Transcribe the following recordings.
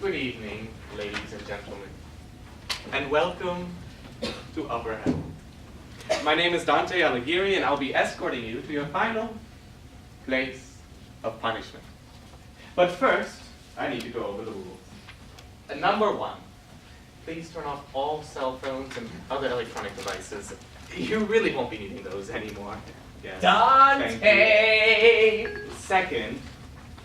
Good evening, ladies and gentlemen, and welcome to Upper Heaven. My name is Dante Alighieri, and I'll be escorting you to your final place of punishment. But first, I need to go over the rules. Number 1, please turn off all cell phones and other electronic devices. You really won't be needing those anymore. Yes. Dante! Second,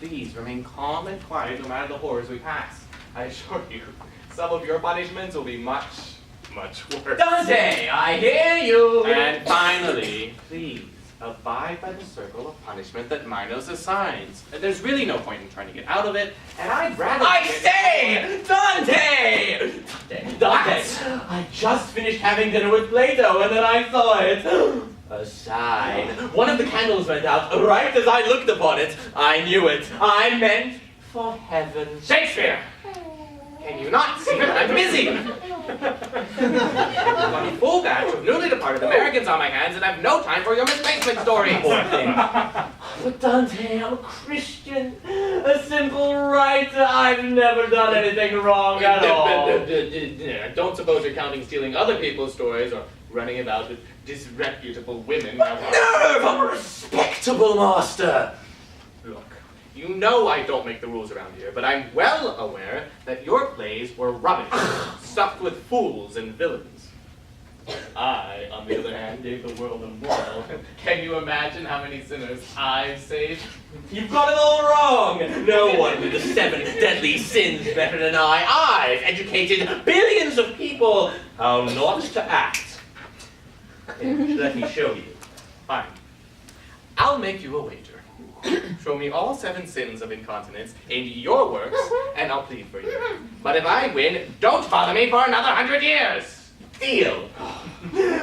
please remain calm and quiet no matter the horrors we pass. I assure you, some of your punishments will be much, much worse. Dante, I hear you! And finally, please abide by the circle of punishment that Minos assigns. There's really no point in trying to get out of it, and I'd rather say! Dante! Dante! I just finished having dinner with Plato, and then I saw it. A sign. One of the candles went out right as I looked upon it. I knew it. I meant for heaven. Shakespeare! Can you not see that I'm busy? I've got a full batch of newly departed Americans on my hands, and I have no time for your misplacement stories. But Dante, I'm a Christian, a simple writer. I've never done anything wrong at all. Don't suppose you're counting stealing other people's stories or running about with disreputable women. Nerve! I'm a respectable master. Look, you know I don't make the rules around here, but I'm well aware that your plays were rubbish, stuffed with fools and villains. I, on the other hand, gave the world a moral. Can you imagine how many sinners I've saved? You've got it all wrong. No one did the 7 deadly sins better than I. I've educated billions of people how not to act. Let me show you. Fine. I'll make you a wager. Show me all 7 sins of incontinence in your works, and I'll plead for you. But if I win, don't bother me for another 100 years! Deal.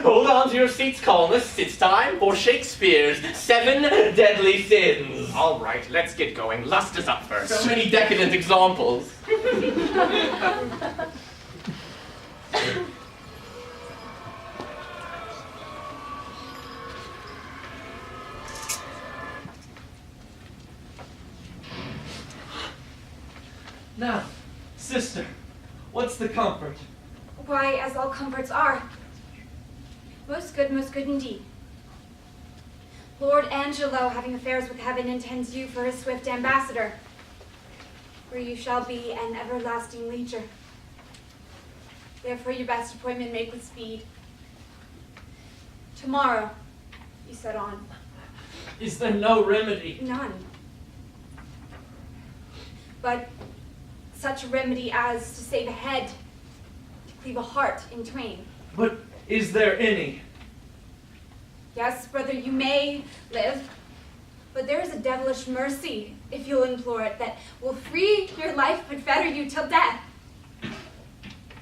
Hold on to your seats, colonists. It's time for Shakespeare's 7 deadly sins. All right, let's get going. Lust is up first. So many decadent examples. Now, sister, what's the comfort? Why, as all comforts are. Most good indeed. Lord Angelo, having affairs with heaven, intends you for his swift ambassador, where you shall be an everlasting leecher. Therefore your best appointment make with speed. Tomorrow, you set on. Is there no remedy? None. But such a remedy as to save a head, to cleave a heart in twain. But is there any? Yes, brother, you may live, but there is a devilish mercy, if you'll implore it, that will free your life but fetter you till death.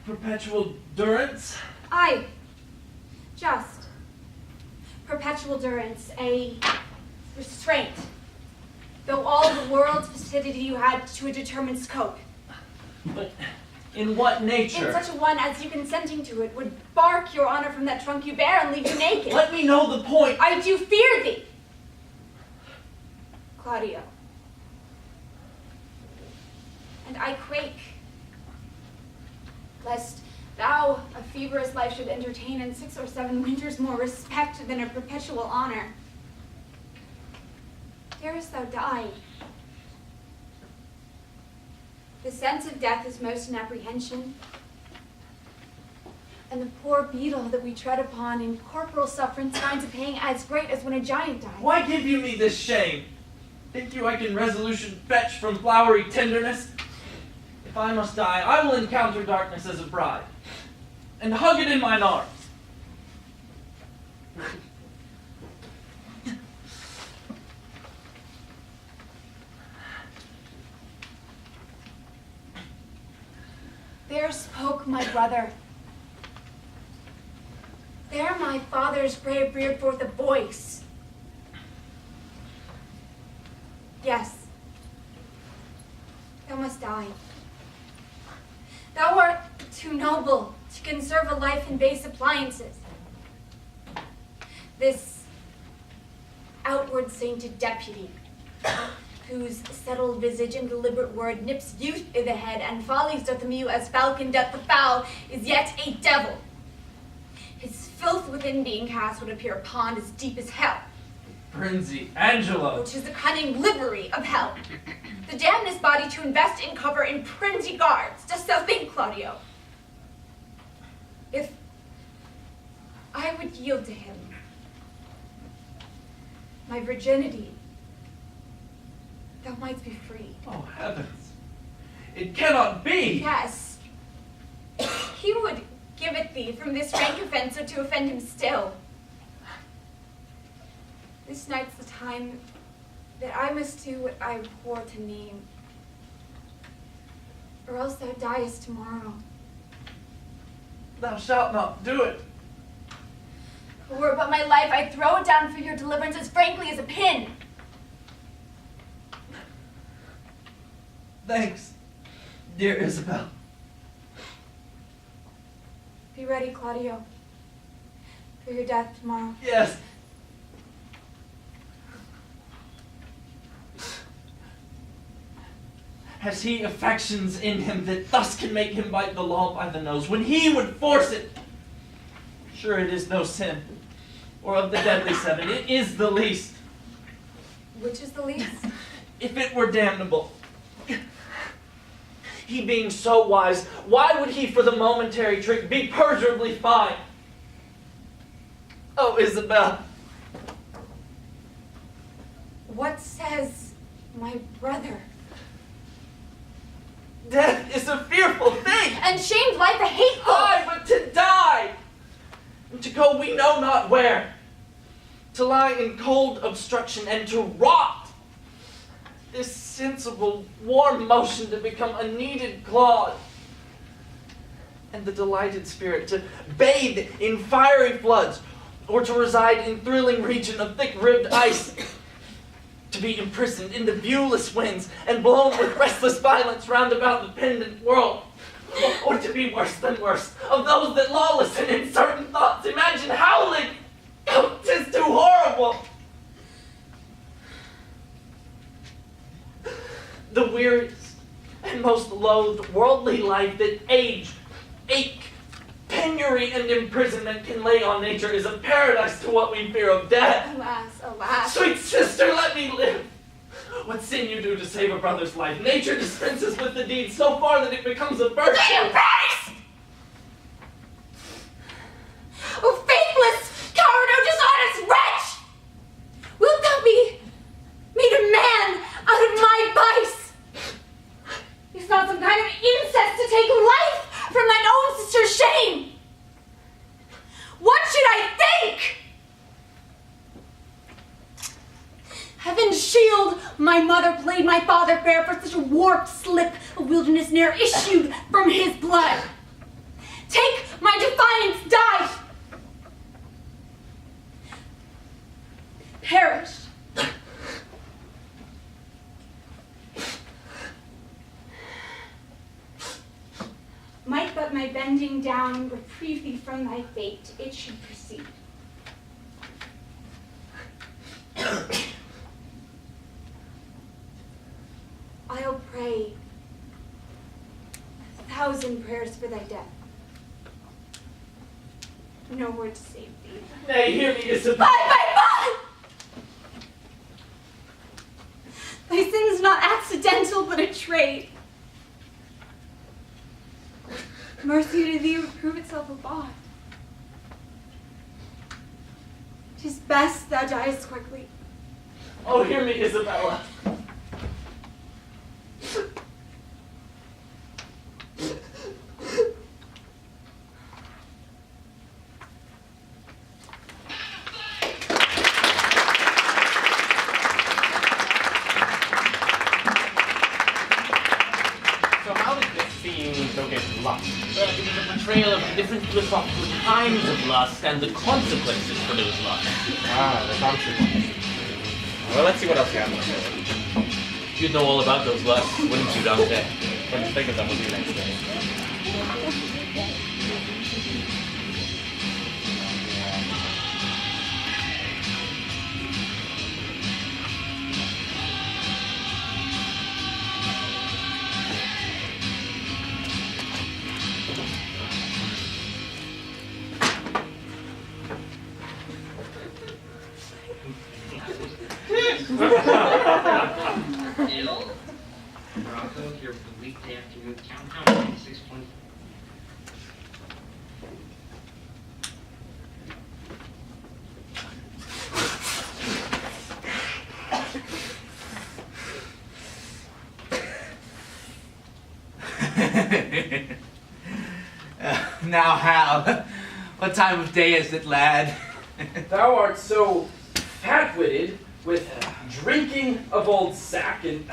Perpetual durance? Aye, just. Perpetual durance, a restraint. Though all the world's facility you had to a determined scope. But in what nature? In such a one as you consenting to it would bark your honor from that trunk you bear and leave you naked. Let me know the point. I do fear thee, Claudio. And I quake, lest thou, a feverous life, should entertain in 6 or 7 winters more respect than a perpetual honor. Darest thou die? The sense of death is most in apprehension, and the poor beetle that we tread upon in corporal sufferance finds a pang as great as when a giant dies. Why give you me this shame? Think you I can resolution fetch from flowery tenderness? If I must die, I will encounter darkness as a bride, and hug it in mine arms. There spoke my brother. There my father's grave reared forth a voice. Yes, thou must die. Thou art too noble to conserve a life in base appliances. This outward sainted deputy, whose settled visage and deliberate word nips youth i' the head, and follies doth the mew as falcon doth the fowl, is yet a devil. His filth within being cast would appear a pond as deep as hell, Prinzi, Angelo. which is the cunning livery of hell. The damnedest body to invest in cover in prinzy guards. Dost thou think, Claudio? If I would yield to him my virginity, thou mightst be free. Oh, heavens. It cannot be. Yes. He would give it thee from this rank offencer to offend him still. This night's the time that I must do what I abhor to name, or else thou diest tomorrow. Thou shalt not do it. Were it but my life, I'd throw it down for your deliverance as frankly as a pin. Thanks, dear Isabel. Be ready, Claudio, for your death tomorrow. Yes. Has he affections in him that thus can make him bite the law by the nose, when he would force it? Sure, it is no sin, or of the deadly seven, it is the least. Which is the least? If it were damnable. He being so wise, why would he for the momentary trick be perdurably fine? Oh, Isabel. What says my brother? Death is a fearful thing. And shamed life a hateful. Aye, but to die, and to go we know not where, to lie in cold obstruction and to rot. This sensible, warm motion to become a kneaded clod, and the delighted spirit to bathe in fiery floods, or to reside in thrilling region of thick-ribbed ice, to be imprisoned in the viewless winds and blown with restless violence round about the pendant world, or to be worse than worse, of those that lawless and in certain thoughts imagine howling. Oh, 'tis too horrible. The weariest and most loathed worldly life that age, ache, penury, and imprisonment can lay on nature is a paradise to what we fear of death. Alas, alas. Sweet sister, let me live. What sin you do to save a brother's life? Nature dispenses with the deed so far that it becomes a virtue. Christ! Oh, faithless, coward, oh, dishonest wretch! Wilt thou be made a man out of my vice? Is not some kind of incest to take life from thine own sister's shame? What should I think? Heaven shield my mother played my father fair, for such a warped slip of wilderness ne'er issued from his blood. Take my defiance, die. Perish. Might but my bending down reprieve thee from thy fate, it should proceed. I'll pray 1,000 prayers for thy death. No word to save thee. Nay, hear me, Isabel. Bye! Thy sin's not accidental, but a trade. Mercy to thee would prove itself a bond. 'Tis best thou diest quickly. Oh, hear me, Isabella. So how did this scene showcase lust? It was a portrayal of the different philosophical kinds of lust and the consequences for those lusts. Ah, the consequences. Well, let's see what else you have. You'd know all about those lusts, wouldn't you, Dante? When you think of them, we'll do next day. Rocco here for the weekday afternoon countdown 6.4. Now, Hal, what time of day is it, lad? Thou art so fat-witted with drinking of old sack and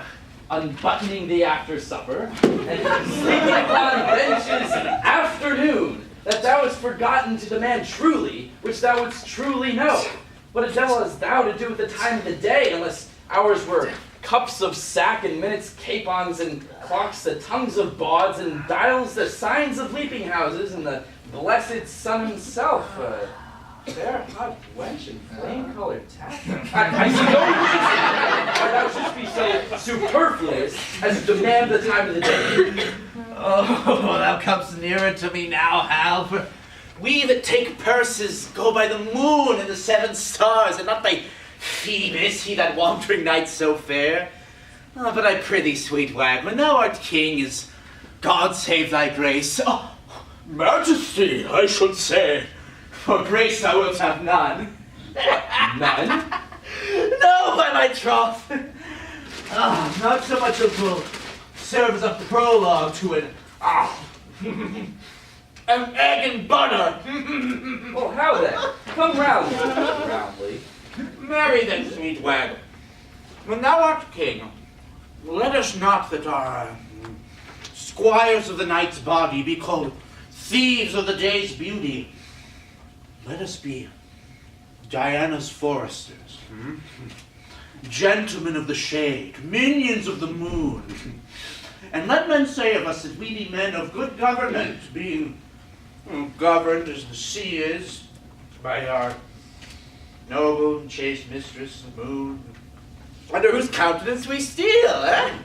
unbuttoning the after supper and sleeping upon benches afternoon that thou hast forgotten to demand truly, which thou wouldst truly know. What a devil hast thou to do with the time of the day, unless ours were cups of sack and minutes, capons and clocks, the tongues of bawds and dials, the signs of leaping houses, and the blessed sun himself. Fair hot wench and flame-colored taffeta. I see no reason why thou shouldst be so superfluous as to demand the time of the day. Oh, thou comest nearer to me now, Hal, for we that take purses go by the moon and the 7 stars, and not by Phoebus, he that wandering night so fair. Oh, but I prithee, sweet wag, when thou art king, is God save thy grace. Oh, majesty, I should say. For grace thou wilt have none. None? No, by my troth. Not so much as will serve as a prologue to an egg and butter. Well, how then? Come roundly. Marry then, sweet wag. When thou art king, let us not that our squires of the night's body be called thieves of the day's beauty. Let us be Diana's foresters, gentlemen of the shade, minions of the moon. And let men say of us that we be men of good government, being governed as the sea is by our noble and chaste mistress, the moon, under whose countenance we steal, eh?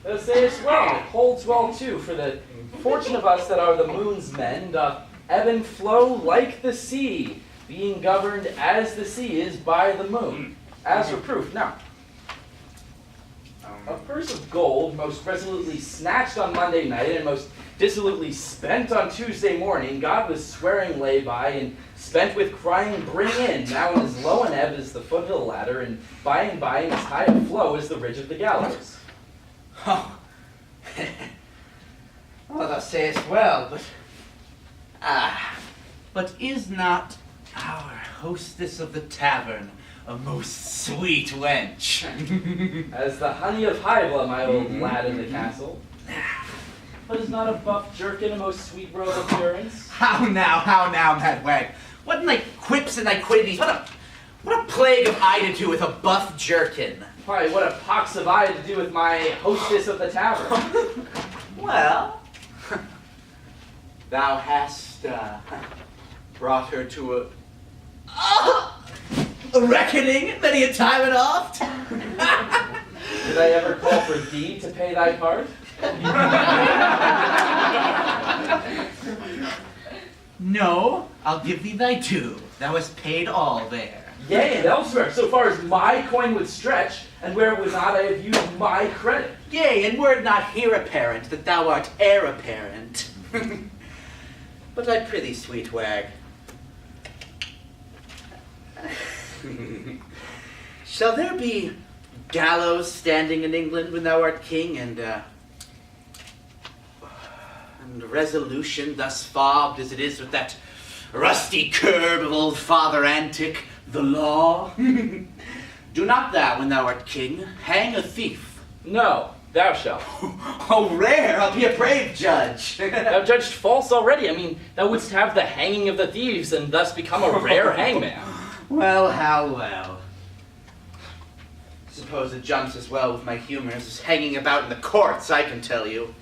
Thou sayest well, it holds well too, for the fortune of us that are the moon's men doth ebb and flow like the sea, being governed as the sea is by the moon. As for proof, now, a purse of gold, most resolutely snatched on Monday night and most dissolutely spent on Tuesday morning, God was swearing lay by and spent with crying bring in, now in as low an ebb as the foothill ladder, and by in as high a flow as the ridge of the gallows. Oh, well, thou sayest well, but is not our hostess of the tavern a most sweet wench? As the honey of Hybla, my old lad in the castle. But is not a buff jerkin a most sweet robe of appearance? How now, mad wag? What in thy quips and thy quiddities? What a plague have I to do with a buff jerkin? Why, what a pox have I to do with my hostess of the tavern? Well, thou hast brought her to a reckoning many a time and oft. Did I ever call for thee to pay thy part? No, I'll give thee thy due. Thou hast paid all there. Yea, and elsewhere, so far as my coin would stretch, and where would not I have used my credit? Yea, and were it not here apparent that thou art heir apparent. But I prithee, sweet wag, shall there be gallows standing in England when thou art king, and resolution thus fobbed as it is with that rusty curb of old Father Antic, the law? Do not thou, when thou art king, hang a thief? No, thou shalt. Oh, rare! I'll be a brave judge. Thou judged false already. I mean, thou wouldst have the hanging of the thieves and thus become a rare hangman. Well, how well. Suppose it jumps as well with my humors as hanging about in the courts, I can tell you.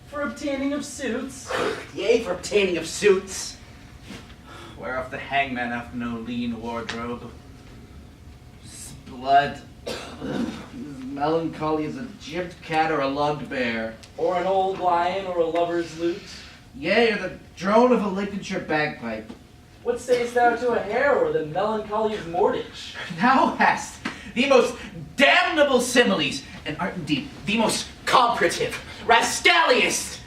For obtaining of suits. Yea, for obtaining of suits. Whereof the hangman hath no lean wardrobe. His blood, melancholy as a gypped cat or a lugged bear. Or an old lion or a lover's lute. Yea, or the drone of a Lincolnshire bagpipe. What sayest thou to a hare or the melancholy of Mordage? Thou hast the most damnable similes, and are indeed the most comparative, rascalliest.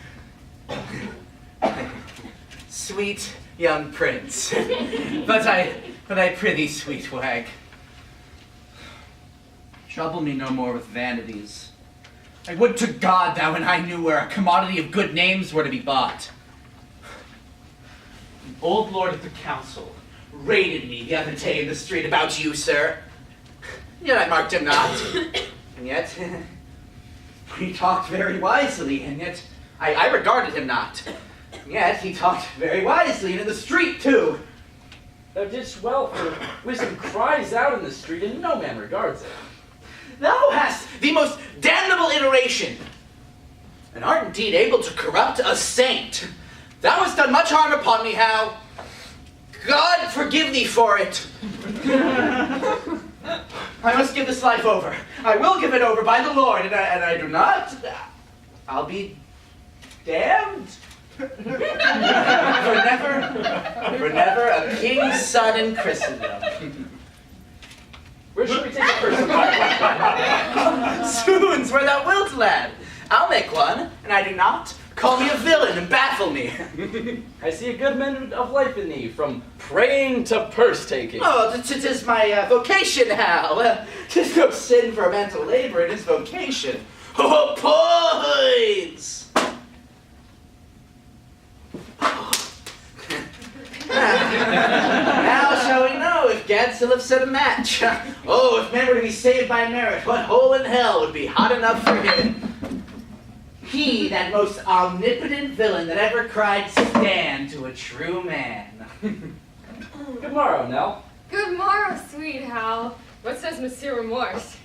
Sweet young prince. but I prithee, sweet wag, trouble me no more with vanities. I would to God thou and I knew where a commodity of good names were to be bought. An old lord of the council raided me the other day in the street about you, sir. Yet I marked him not. And yet, he talked very wisely, and yet I regarded him not. And yet he talked very wisely, and in the street too. Thou didst well, for wisdom cries out in the street, and no man regards it. Thou hast the most damnable iteration, and art indeed able to corrupt a saint. Thou hast done much harm upon me, Hal. God forgive thee for it. I must give this life over. I will give it over by the Lord, and I do not. I'll be damned. for never a king's son in Christendom. Where should we take it first? Soon's where thou wilt, lad. I'll make one, and I do not. Call me a villain and baffle me. I see a good minute of life in thee, from praying to purse-taking. Oh, 'tis my vocation, Hal. 'Tis no sin for a man to labor in his vocation. Oh, points! Now shall we know if Gad still have set a match. Oh, if men were to be saved by merit, what hole in hell would be hot enough for him? He, that most omnipotent villain that ever cried stand to a true man. Good morrow, Nell. Good morrow, sweet Hal. What says Monsieur Remorse?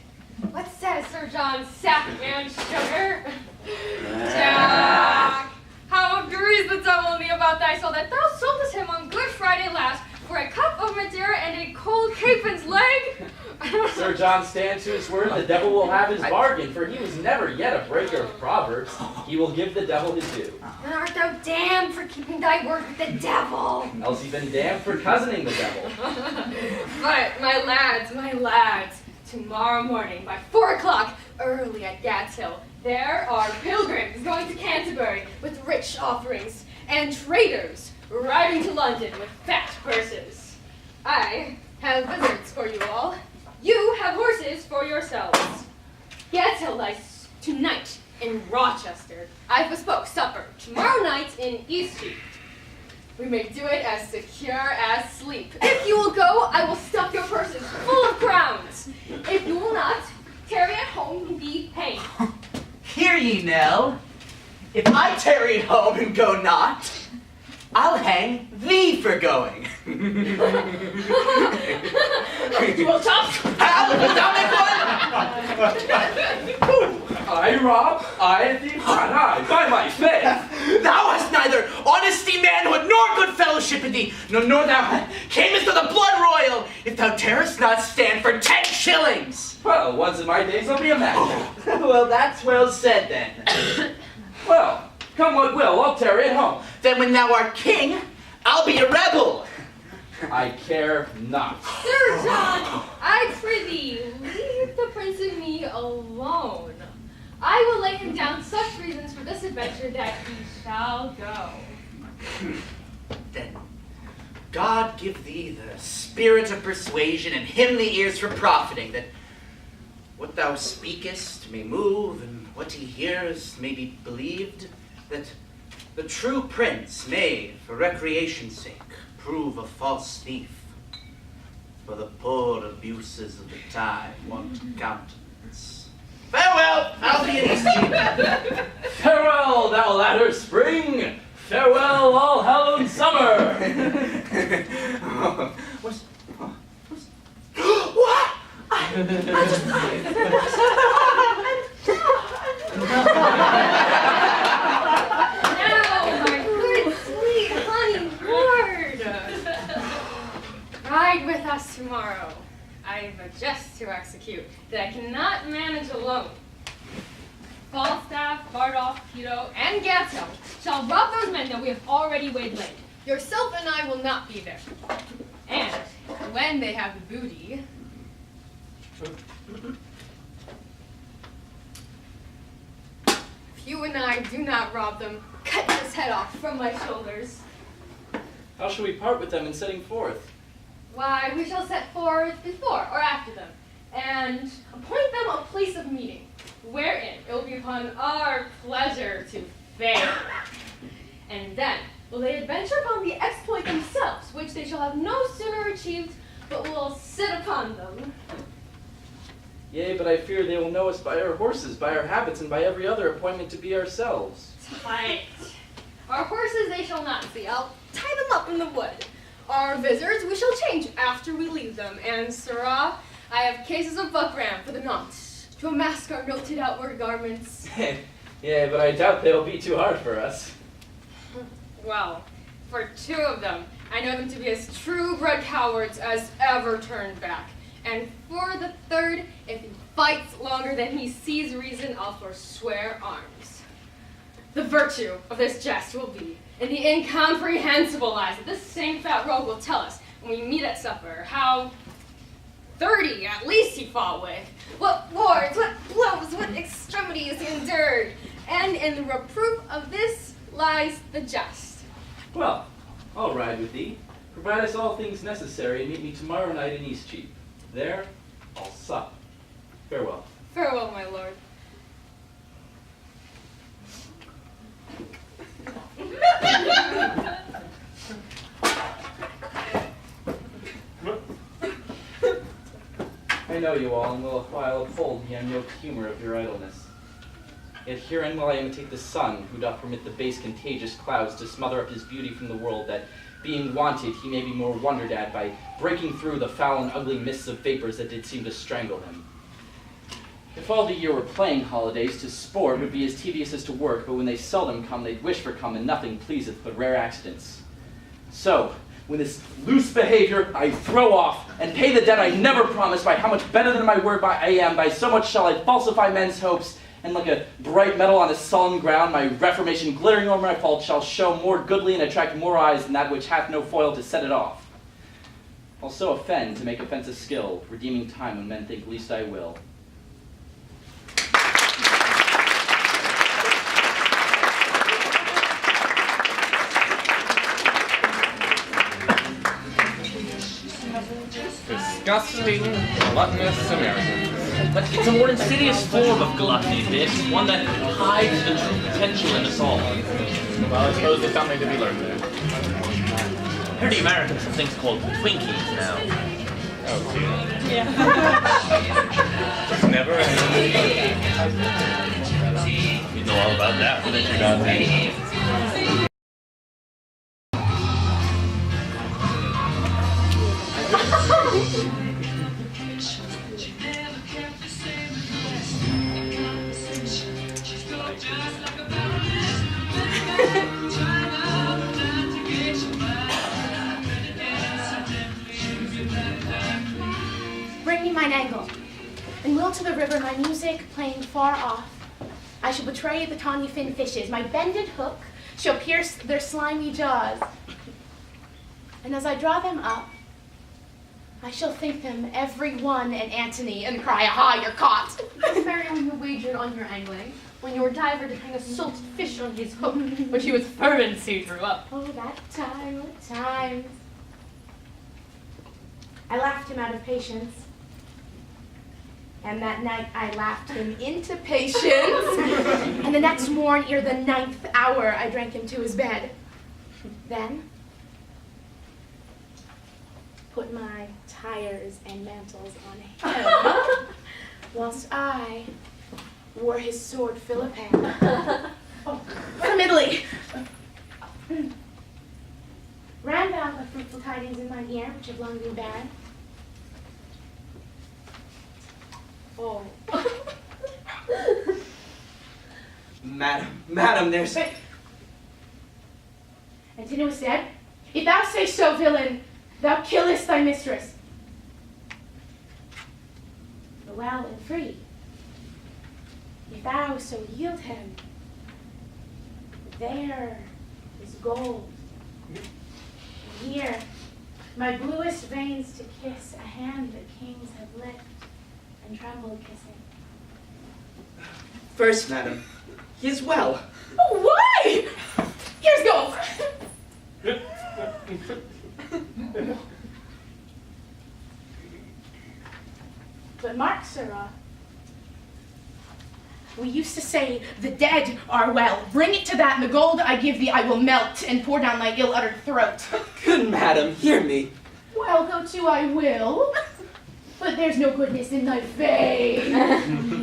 What says Sir John Sackman Sugar? Jack, how agrees the devil me about thy soul that thou soldest him on Good Friday last for a cup of Madeira and a cold capon's leg? Sir John stands to his word. The devil will have his bargain, for he was never yet a breaker of proverbs. He will give the devil his due. Then art thou damned for keeping thy word with the devil. Else he's been damned for cousining the devil. But, my lads, tomorrow morning by 4 o'clock, early at Gad's Hill, there are pilgrims going to Canterbury with rich offerings, and traders riding to London with fat purses. I have visits for you all. You have horses for yourselves. Gad's Hill lies tonight in Rochester. I've bespoke supper tomorrow night in Eastcheap. We may do it as secure as sleep. If you will go, I will stuff your purses full of crowns. If you will not, tarry at home and be hanged. Hear ye, Nell. If I tarry at home and go not, I'll hang thee for going. You will talk. Hal, wilt thou make one? I rob, I thief, and I, by my faith. Thou hast neither honesty, manhood, nor good fellowship in thee, nor thou camest of the blood royal, if thou darest not stand for 10 shillings. Well, once in my days I'll be a man. Well, that's well said then. Well, come what will, I'll tarry at home. Then when thou art king, I'll be a rebel. I care not. Sir John, I prithee, leave the prince and me alone. I will lay him down such reasons for this adventure that he shall go. Then God give thee the spirit of persuasion and him the ears for profiting, that what thou speakest may move and what he hears may be believed, that the true prince may, for recreation's sake, prove a false thief, for the poor abuses of the time want countenance. Farewell! I'll be in Eastcheap. Farewell, thou latter spring. Farewell, all hallowed summer. What? Now, my good, sweet honey ward, ride with us tomorrow. I've a jest to execute that I cannot manage alone. Falstaff, Bardolph, Peto, and Gatto shall rob those men that we have already waylaid. Yourself and I will not be there. And when they have the booty, If you and I do not rob them, cut his head off from my shoulders. How shall we part with them in setting forth? Why, we shall set forth before or after them, and appoint them a place of meeting, wherein it will be upon our pleasure to fare. And then will they adventure upon the exploit themselves, which they shall have no sooner achieved, but will sit upon them. Yea, but I fear they will know us by our horses, by our habits, and by every other appointment to be ourselves. Tight. Our horses they shall not see. I'll tie them up in the wood. Our visitors we shall change after we leave them. And, sirrah, I have cases of buckram for the nonce to mask our melted outward garments. Yeah, but I doubt they'll be too hard for us. Well, for 2 of them, I know them to be as true-bred cowards as ever turned back. And for the 3rd, if he fights longer than he sees reason, I'll forswear arms. The virtue of this jest will be in the incomprehensible lies that this same fat rogue will tell us when we meet at supper, how 30 at least he fought with, what wars, what blows, what extremities he endured, and in the reproof of this lies the jest. Well, I'll ride with thee. Provide us all things necessary, and meet me tomorrow night in Eastcheap. There, I'll sup. Farewell. Farewell, my lord. I know you all, and will while uphold the unyoked humor of your idleness. Yet herein will I imitate the sun, who doth permit the base contagious clouds to smother up his beauty from the world, that, being wanted, he may be more wondered at by breaking through the foul and ugly mists of vapors that did seem to strangle him. If all the year were playing holidays, to sport would be as tedious as to work, but when they seldom come, they'd wish for come, and nothing pleaseth but rare accidents. So, when this loose behavior I throw off, and pay the debt I never promised by how much better than my word I am, by so much shall I falsify men's hopes, and like a bright metal on a sullen ground, my reformation glittering over my fault shall show more goodly and attract more eyes than that which hath no foil to set it off. I'll so offend to make offense a skill, redeeming time when men think least I will. Disgusting, gluttonous Samaritan. But it's a more insidious form of gluttony, this, one that hides the true potential in us all. Well, I suppose there's something to be learned there. I heard the Americans have things called Twinkies now. Oh, dear. Yeah. It's never ending. You know all about that, wouldn't you, Dante? Bring me mine angle, and will to the river my music playing far off. I shall betray the tawny fin fishes, my bended hook shall pierce their slimy jaws. And as I draw them up, I shall think them every one an Antony, and cry, aha, you're caught. Mary, when you wagered on your angling, when your diver did hang a salted fish on his hook, which he with fervency drew up. Oh, that time, what times. I laughed him out of patience. And that night I laughed him into patience. And the next morn, ere the 9th hour, I drank him to his bed. Then put my tires and mantles on him, whilst I wore his sword Philippe. From Italy. Ran thou the fruitful tidings in mine ear, which have long been barren? Oh. Madam, there's... Antinous dead? If thou say so, villain, thou killest thy mistress. But well and free, if thou so yield him, there is gold. And here, my bluest veins to kiss a hand that kings have licked. and tremble kissing. First, madam, he is well. Oh, why? Here's go. But Mark, sirrah, we used to say, the dead are well. Bring it to that, and the gold I give thee I will melt and pour down thy ill-uttered throat. Good madam, hear me. Well, go to I will, but there's no goodness in thy vein.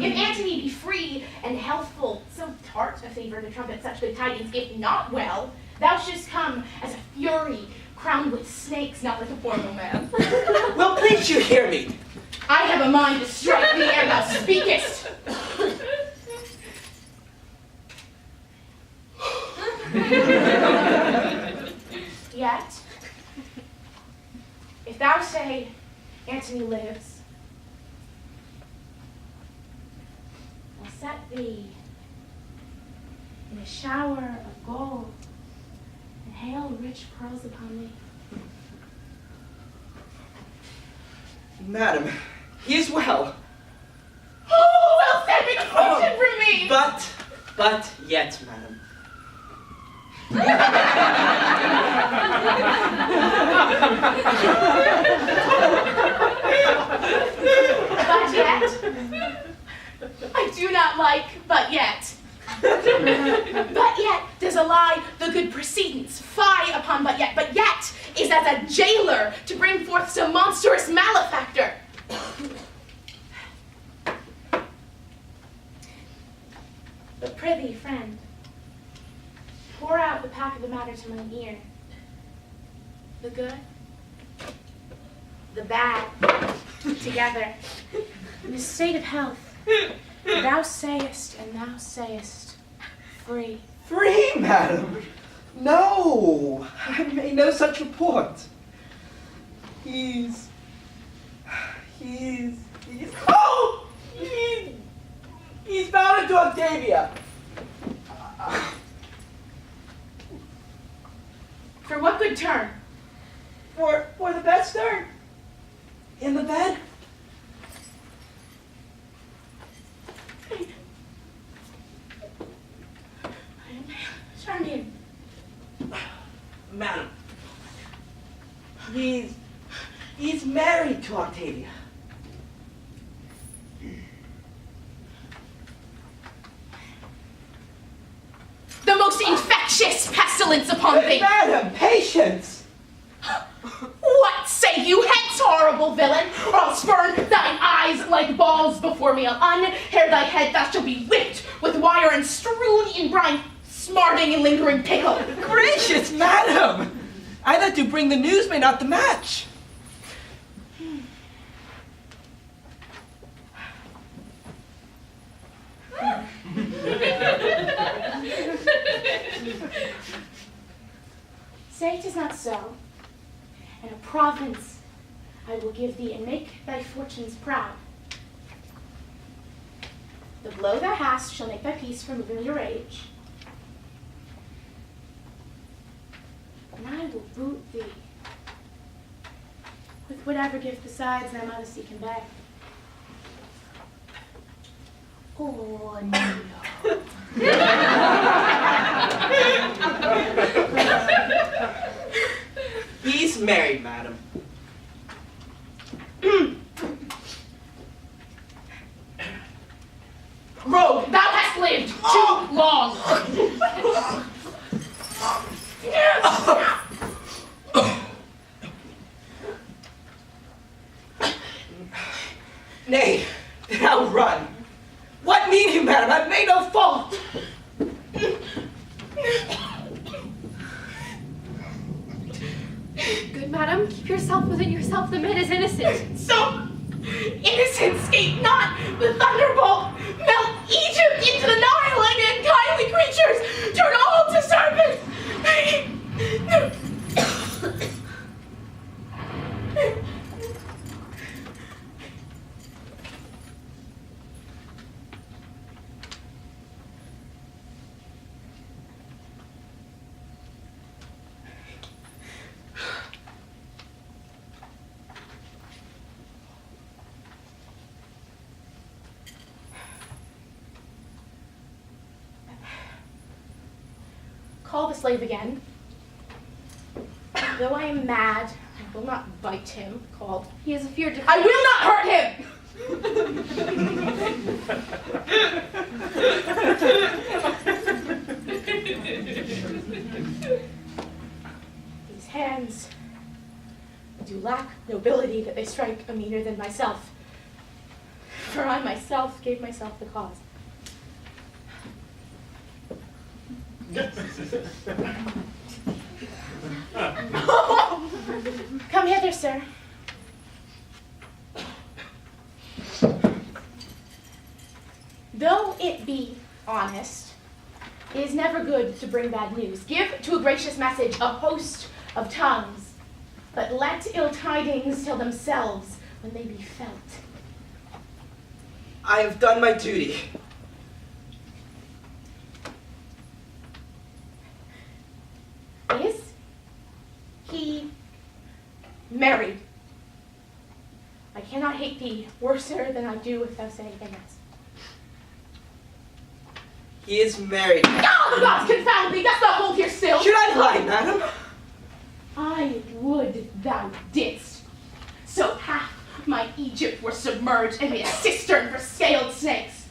If Antony be free and healthful, so tart a favor to trumpet such good tidings, if not well, thou shouldst come as a fury, crowned with snakes, not like a formal man. Well, please you hear me. I have a mind to strike thee ere thou speakest. Yet, if thou say Antony lives, I'll set thee in a shower of gold and hail rich pearls upon thee. Madam, he is well. Oh, well said, make a fortune for me! But yet, madam. But yet, I do not like but yet. But yet does ally the good precedents, fie upon but yet. But yet is as a jailer to bring forth some monstrous malefactor. But prithee, friend, pour out the pack of the matter to mine ear. The good, the bad, together, in a state of health. Thou sayest, and thou sayest, free. Free, madam? No, I made no such report. He's bound to Octavia. For what good turn? For the best turn. In the bed. Turn in. Madam, he's married to Octavia. The most infectious pestilence upon thee. Madam, patience. What say you hence, horrible villain? Or I'll spurn thine eyes like balls before me. I'll unhair thy head, thou shalt be whipped with wire and strewn in brine, smarting and lingering pickle. Gracious madam, I that do bring the news may not the match. Say 'tis not so, and a province I will give thee, and make thy fortunes proud. The blow thou hast shall make thy peace for moving your rage, and I will boot thee with whatever gift besides thy modesty can bear. Oh, no. He's married, madam. Rogue, thou hast lived too long. Nay, now run. What mean you, madam? I've made no fault. Good madam, keep yourself within yourself. The man is innocent. So innocent escape not the thunderbolt. Melt Egypt into the Nile, and unkindly creatures turn all to serpents. call the slave again. Though I am mad, I will not bite him, called. He has a fear to. I will not hurt him! These hands do lack nobility that they strike a meaner than myself. For I myself gave myself the cause. Come hither, sir. Though it be honest, it is never good to bring bad news. Give to a gracious message a host of tongues, but let ill tidings tell themselves when they be felt. I have done my duty. Is he married? I cannot hate thee worser than I do if thou say anything else. He is married. Oh, the gods confound thee! Dost thou hold here still? Should I lie, madam? I would thou didst. So half my Egypt were submerged and made a cistern for scaled snakes.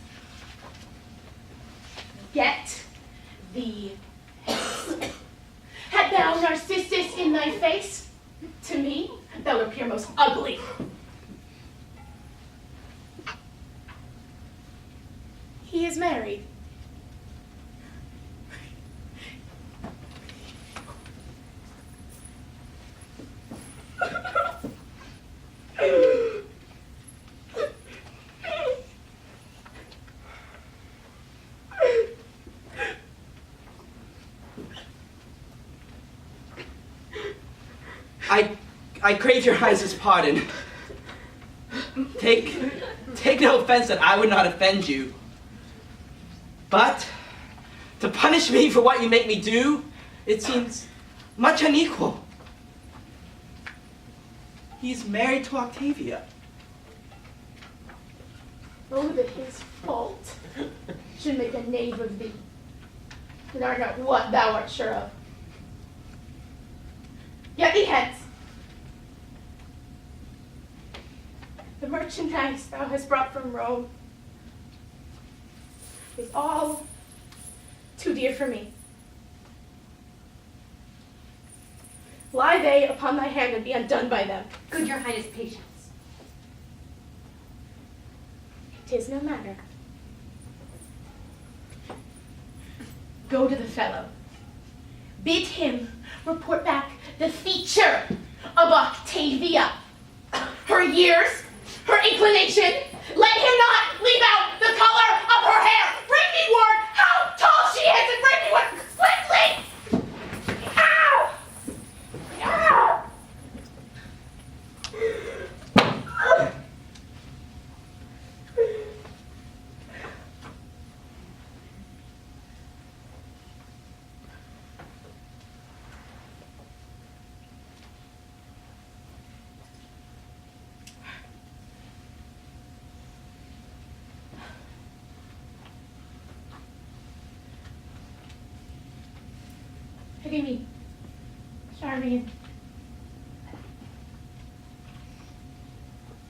Get thee hence. Had thou Narcissus in thy face, to me thou would appear most ugly. He is married. I crave your Highest pardon. Take no offense that I would not offend you. But to punish me for what you make me do, it seems much unequal. He's married to Octavia. Oh, that his fault should make a knave of thee, and art not what thou art sure of. Get thee hence. The merchandise thou hast brought from Rome is all too dear for me. Lie they upon thy hand and be undone by them. Good your highness patience. 'Tis no matter. Go to the fellow. Bid him report back the feature of Octavia. Her years, her inclination. Let him not leave out the color of her hair. Bring me word how tall she is and bring me word quickly. Ow! Ow! Pity me, Charmian.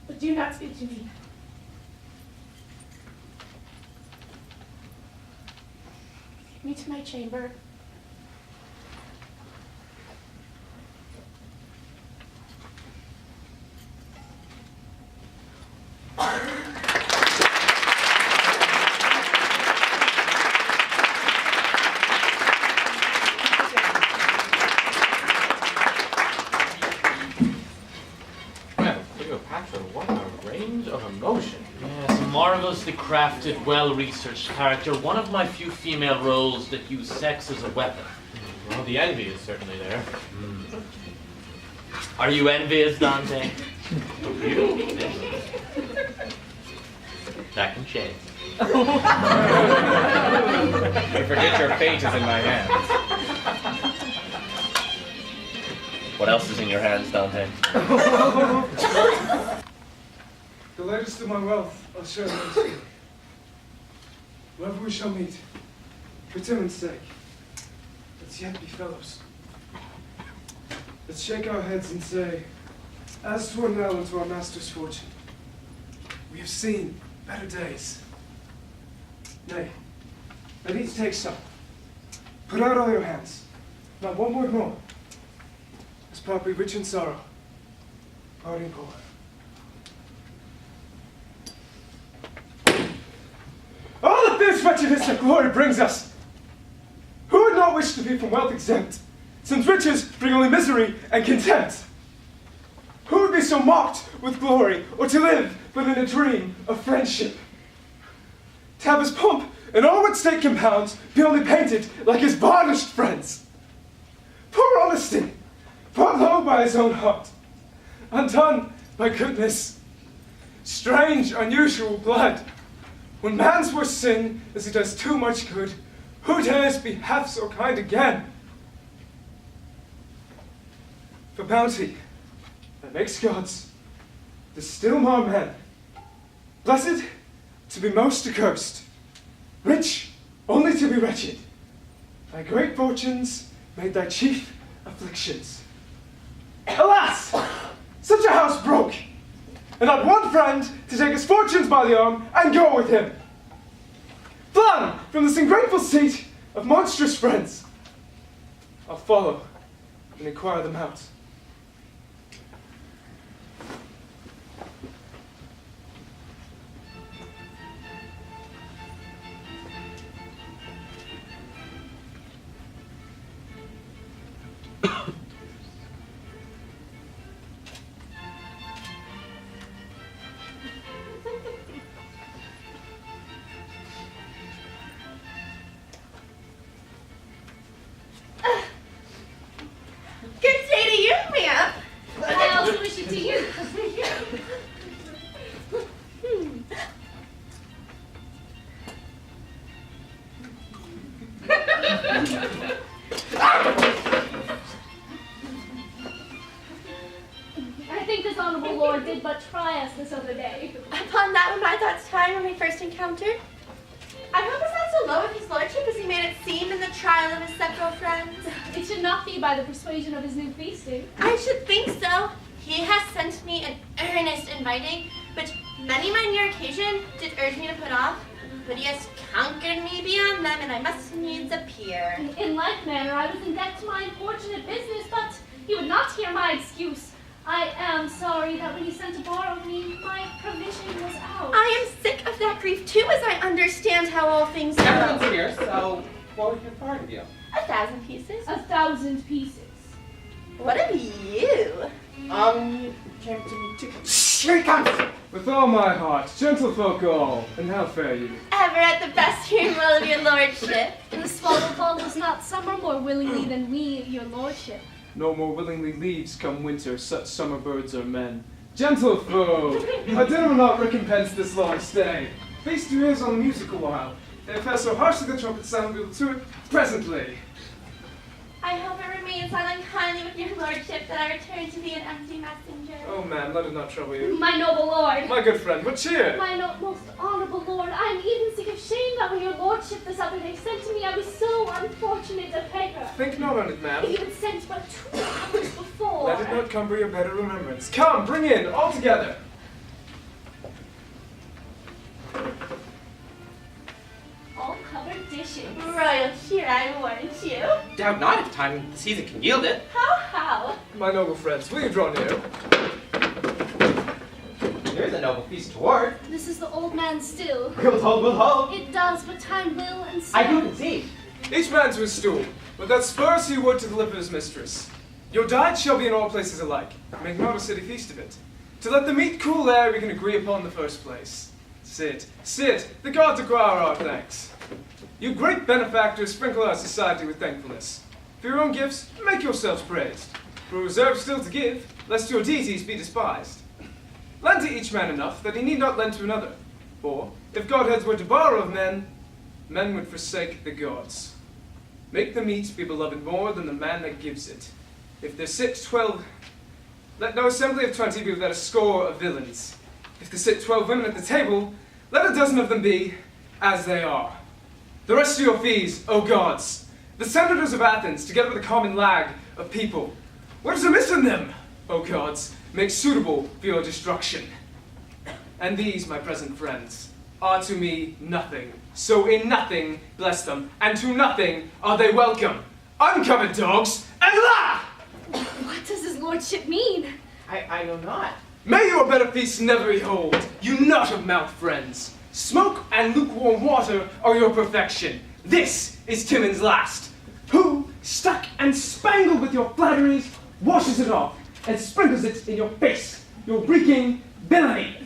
But do not speak to me. Take me to my chamber. Well, Cleopatra, what a range of emotion. Yes, a marvelously crafted, well-researched character. One of my few female roles that use sex as a weapon. Well, the envy is certainly there. Are you envious, Dante? You? That can change. You forget your fate is in my hands. What else is in your hands, Dante? The latest of my wealth, I'll share amongst you. Wherever we shall meet, for Timon's sake, Let's yet be fellows. Let's shake our heads and say, as to now and to our master's fortune, we have seen better days. Nay, let each take some. Put out all your hands. Not one word more. Let's part be rich in sorrow, parting poor. All that this wretchedness of glory brings us! Who would not wish to be from wealth exempt, since riches bring only misery and contempt? Who would be so mocked with glory, or to live but in a dream of friendship? To have his pomp and all what state compounds be only painted like his varnished friends. Poor honesty, brought low by his own heart, undone by goodness. Strange, unusual blood. When man's worst sin is he does too much good, who dares be half so kind again? For bounty that makes gods, the still more men. Blessed to be most accursed, rich only to be wretched. Thy great fortunes made thy chief afflictions. Alas! Such a house broke, and not one friend to take his fortunes by the arm and go with him. Flung from this ungrateful seat of monstrous friends, I'll follow and inquire them out. Good day to you, ma'am. I also wish it to you. I think this honorable lord did but try us this other day. Upon that when my thoughts time when we first encountered, I hope it's not so low with his lordship as he made it seem in the trial of his several friends. It should not be by the persuasion of his new feasting. I should think so. He has sent me an earnest inviting, which many my near occasion did urge me to put off, but he has conquered me beyond them, and I must needs appear. In like manner, I was in debt to my unfortunate business, but he would not hear my excuse. I am sorry that when he sent to borrow me, my provision was out. I am sick of that grief too, as I understand how all things Everyone's go. here, so what would you part of you? 1,000 pieces. 1,000 pieces. What of you? Came to Here he comes! With all my heart, gentlefolk all, and how fare you? Ever at the best humor of your lordship. The swallow follows not summer more willingly than we, your lordship. No more willingly leaves come winter, such summer birds are men. Gentlefolk, a dinner will not recompense this long stay. Feast your ears on the music a while. If as so harshly the trumpet sound, we will to it presently. I hope it remains on unkindly with your lordship that I return to be an empty messenger. Oh, ma'am, let it not trouble you. My noble lord. My good friend, what cheer? My most honorable lord, I am even sick of shame that when your lordship this other day sent to me, I was so unfortunate a beggar. Think not on it, ma'am. If you had sent but 2 hours before. Let it not cumber your better remembrance. Come, bring in, all together. All covered dishes. Royal cheer, I warned you. Doubt not if time the season can yield it. How? My noble friends, will you draw near? Here's a noble feast toward. This is the old man still. We'll hold. It does, but time will and so. I do conceive. Each man to his stool, but that spurs he would to the lip of his mistress. Your diet shall be in all places alike. Make not a city feast of it. To let the meat cool ere we can agree upon the first place. Sit, the gods acquire our thanks. You great benefactors, sprinkle our society with thankfulness. For your own gifts, make yourselves praised. For reserve still to give, lest your deities be despised. Lend to each man enough that he need not lend to another. For, if godheads were to borrow of men, men would forsake the gods. Make the meat be beloved more than the man that gives it. If there sit 12, let no assembly of 20 be without a score of villains. If there sit 12 women at the table, let a dozen of them be as they are. The rest of your fees, O gods, The senators of Athens, together with a common lag of people. What is amiss in them, O gods, make suitable for your destruction? And these, my present friends, are to me nothing. So in nothing bless them, and to nothing are they welcome. Uncovered dogs, and laugh! What does his lordship mean? I know not. May your better feasts never behold, you nut of mouth friends. Smoke and lukewarm water are your perfection. This is Timon's last, who, stuck and spangled with your flatteries, washes it off and sprinkles it in your face, your reeking villainy.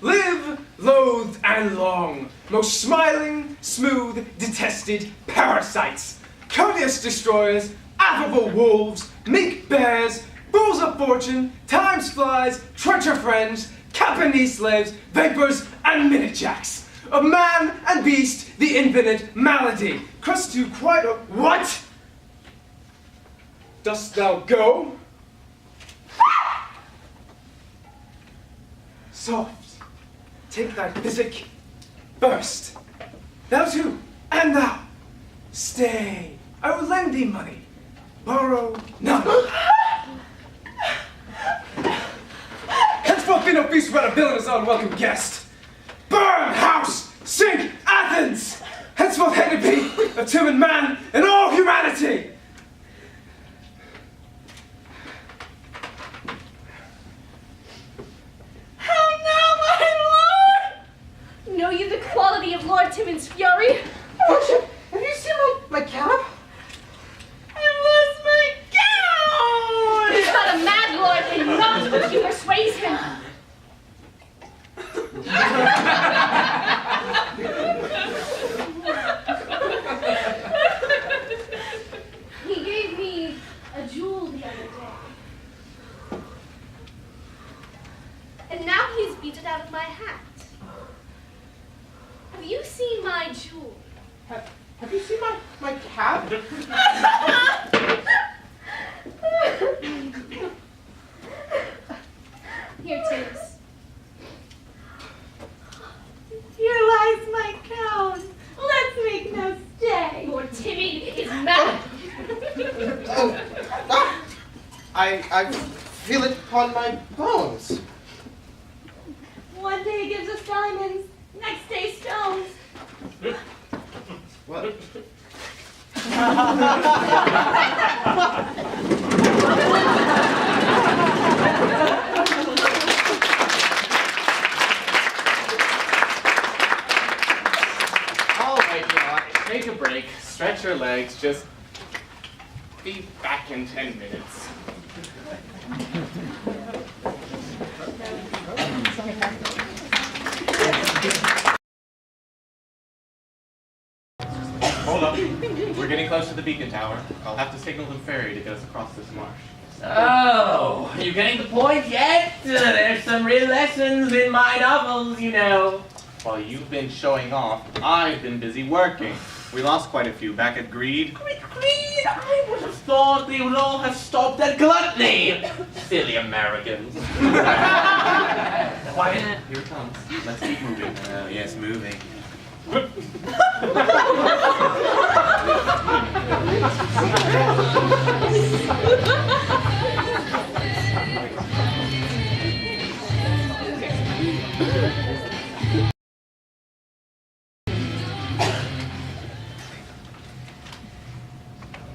Live, loathed, and long, most smiling, smooth, detested parasites, courteous destroyers, affable wolves, meek bears, fools of fortune, time's flies, treacher friends, Japanese slaves, vapors, and minute jacks. Of man and beast, the infinite malady. Crust to quite a... What? Dost thou go? Soft. Take thy physic. Burst. Thou too, and thou. Stay. I will lend thee money. Borrow none. Henceforth be no feast without a villainous unwelcome guest. Burn house, sink Athens. Henceforth hated be of Timon man and all humanity. How now, my lord? Know you the quality of Lord Timon's fury? Lordship, have you seen my cap? I lost my gown! He's not a mad lord, and not but humor sways him. He gave me a jewel the other day. And now he's beat it out of my hat. Have you seen my jewel? Have you seen my cap? Here, Tibbs. Here lies my crown. Let's make no stay. Lord Timon is mad. I feel it upon my bones. One day he gives us diamonds, next day stones. What? All right, take a break, stretch your legs, just be back in 10 minutes. Hold up. We're getting close to the beacon tower. I'll have to signal the ferry to get us across this marsh. Oh, are you getting the point yet? There's some real lessons in my novels, you know. While you've been showing off, I've been busy working. We lost quite a few back at Greed. Greed! I would have thought they would all have stopped at gluttony. Silly Americans. Quiet. Here it comes. Let's keep moving. Oh, yes, moving.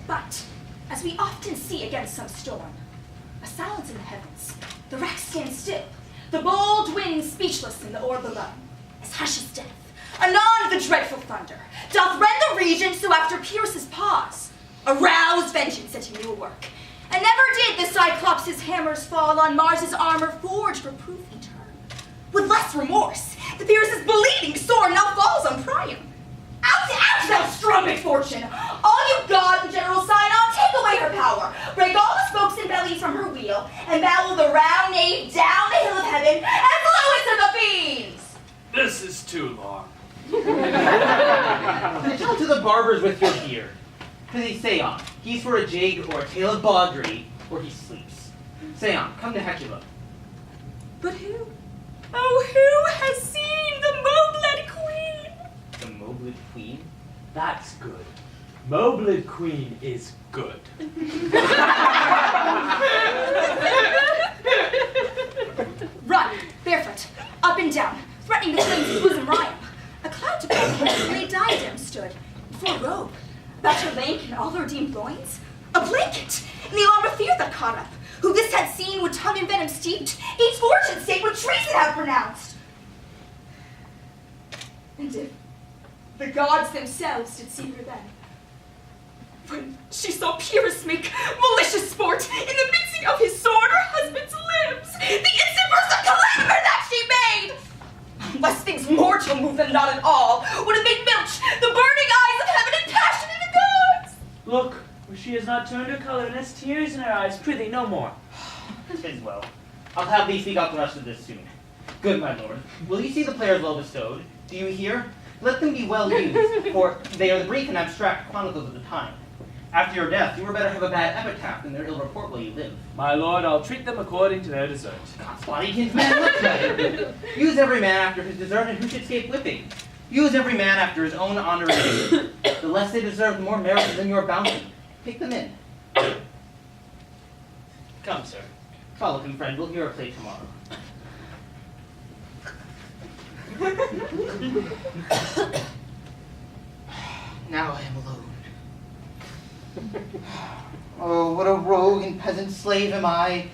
But, as we often see against some storm, a silence in the heavens, the wreck stands still, the bold wind speechless in the orb below, as hush as death. Anon the dreadful thunder doth rend the region, so after Pyrrhus' pause, arouse vengeance set him to work. And never did the Cyclops' hammers fall on Mars' armor forged for proof eternal. With less remorse, the Pyrrhus' bleeding sword now falls on Priam. Out, out, thou strong misfortune! All you gods and general Sinon, take away her power, break all the spokes and bellies from her wheel, and bow the round nave down the hill of heaven, and blow it to the fiends! This is too long. Tell to the barbers with your beard. To the Seon, he's for a jig or a tail of Baudry, or he sleeps. Seon, come to Hecuba. But who? Oh, who has seen the moonlit queen? Moblid Queen? That's good. Moblid Queen is good. Run, barefoot, up and down, threatening the flame's bosom riot. A cloud to pale hair, grey diadem stood before a robe. About her lank and all her deemed loins, a blanket, in the alarm of fear that caught up. Who this had seen would tongue in venom steeped, each fortune state would treason have pronounced. And if the gods themselves did see her then, when she saw Pyrrhus make malicious sport in the mincing of his sword her husband's limbs, the instant burst of clamor that she made, less things mortal move than not at all, would have made milch the burning eyes of heaven and passion in the gods. Look, for she has not turned her color, and has tears in her eyes. Prithee, no more. 'Tis well. I'll have thee speak out the rest of this soon. Good, my lord. Will you see the players well bestowed? Do you hear? Let them be well used, for they are the brief and abstract chronicles of the time. After your death, you were better have a bad epitaph than their ill report while you live. My lord, I'll treat them according to their desert. Spotty kinsman, look better. Use every man after his desert, and who should escape whipping? Use every man after his own honor and name. The less they deserve, the more merit than your bounty. Take them in. Come, sir. Frolic friend, we'll hear a play tomorrow. Now I am alone. Oh, what a rogue and peasant slave am I.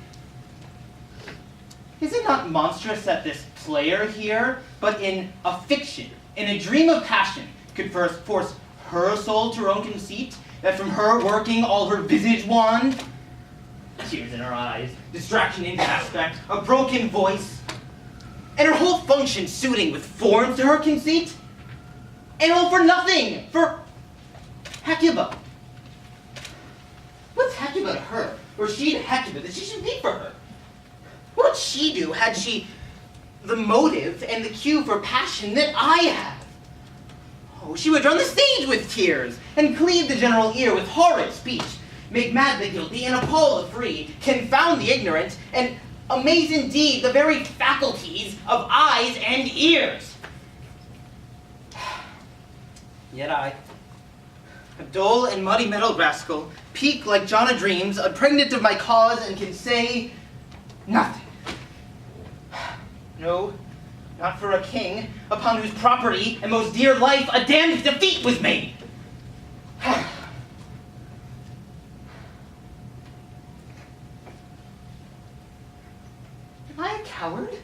Is it not monstrous that this player here, but in a fiction, in a dream of passion, could first force her soul to her own conceit, that from her working all her visage wand? Tears in her eyes, distraction in aspect, a broken voice, and her whole function suiting with forms to her conceit? And all for nothing, for Hecuba. What's Hecuba to her, or she to Hecuba, that she should be for her? What would she do had she the motive and the cue for passion that I have? Oh, she would run the stage with tears, and cleave the general ear with horrid speech, make mad the guilty and appall the free, confound the ignorant, and amaze indeed the very faculties of eyes and ears. Yet I, a dull and muddy-mettled rascal, peak like John o' Dreams, pregnant of my cause, and can say nothing. No, not for a king, upon whose property and most dear life a damned defeat was made. Am I a coward?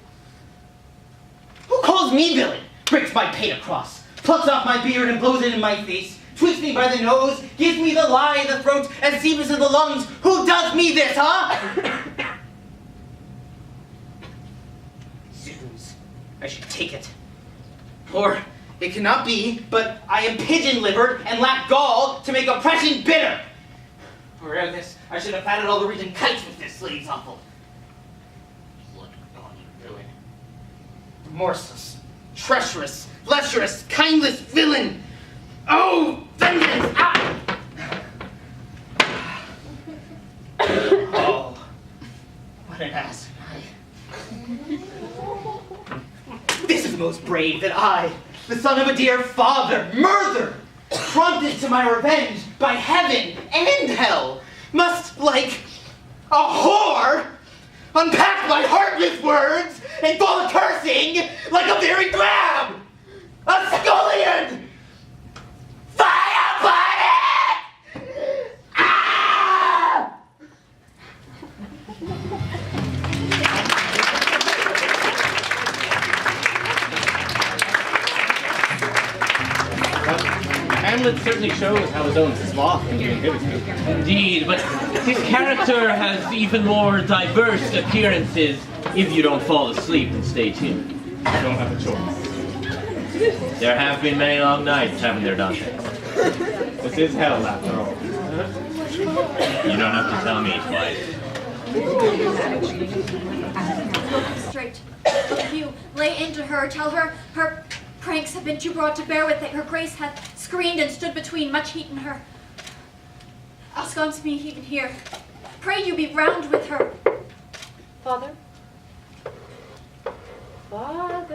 Who calls me villain, breaks my pate across, plucks off my beard and blows it in my face, twists me by the nose, gives me the lie in the throat, and seeps in the lungs? Who does me this, huh? Zoos, I should take it. Or it cannot be, but I am pigeon-livered and lack gall to make oppression bitter. Or ere this, I should have fatted all the region kites with this slave's offal. Remorseless, treacherous, lecherous, kindless villain! Oh, vengeance! Ah! Oh, what an ass am I. This is most brave that I, the son of a dear father, murdered, prompted to my revenge by heaven and hell, must, like a whore, unpack my heart with words and fall a cursing like a very drab, a scullion. Fire upon it! Ah! Hamlet certainly shows how his own sloth can be inhibited. Indeed, but his character has even more diverse appearances if you don't fall asleep and stay tuned. You don't have a choice. There have been many long nights, haven't there, Dante? This is hell, after all. You don't have to tell me twice. Straight. You lay into her, tell her her pranks have been too broad to bear with, that her grace hath screened and stood between much heat in her. Ensconce me even here. Pray you be round with her. Father? Father?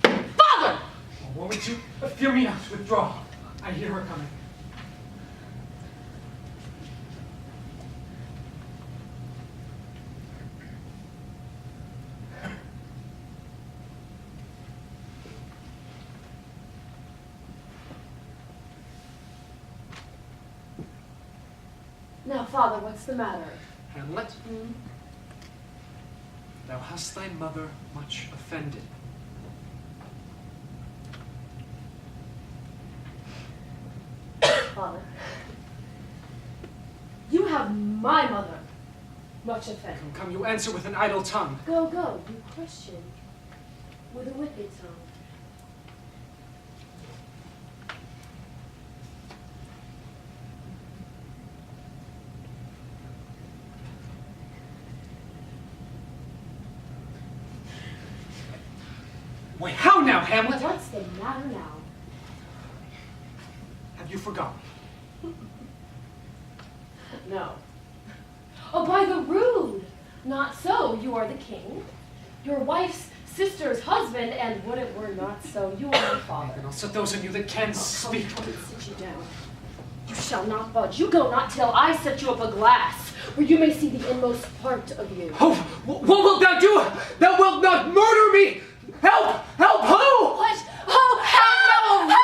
Father! Would you fear me not? Withdraw. I hear her coming. Now, Father, what's the matter? Hamlet, thou hast thy mother much offended. Father, you have my mother much offended. Come, you answer with an idle tongue. Go, you question with a wicked tongue. Wait, how now, Hamlet? What's the matter now? Have you forgotten? No. Oh, by the rood! Not so, you are the king, your wife's sister's husband, and what it were not so, you are my father. And I'll set those on you that can speak. Come and sit you down. You shall not budge. You go not till I set you up a glass, where you may see the inmost part of you. Oh, what wilt thou do? Thou wilt not murder me! Help! Help! Who? What? Oh, hell no!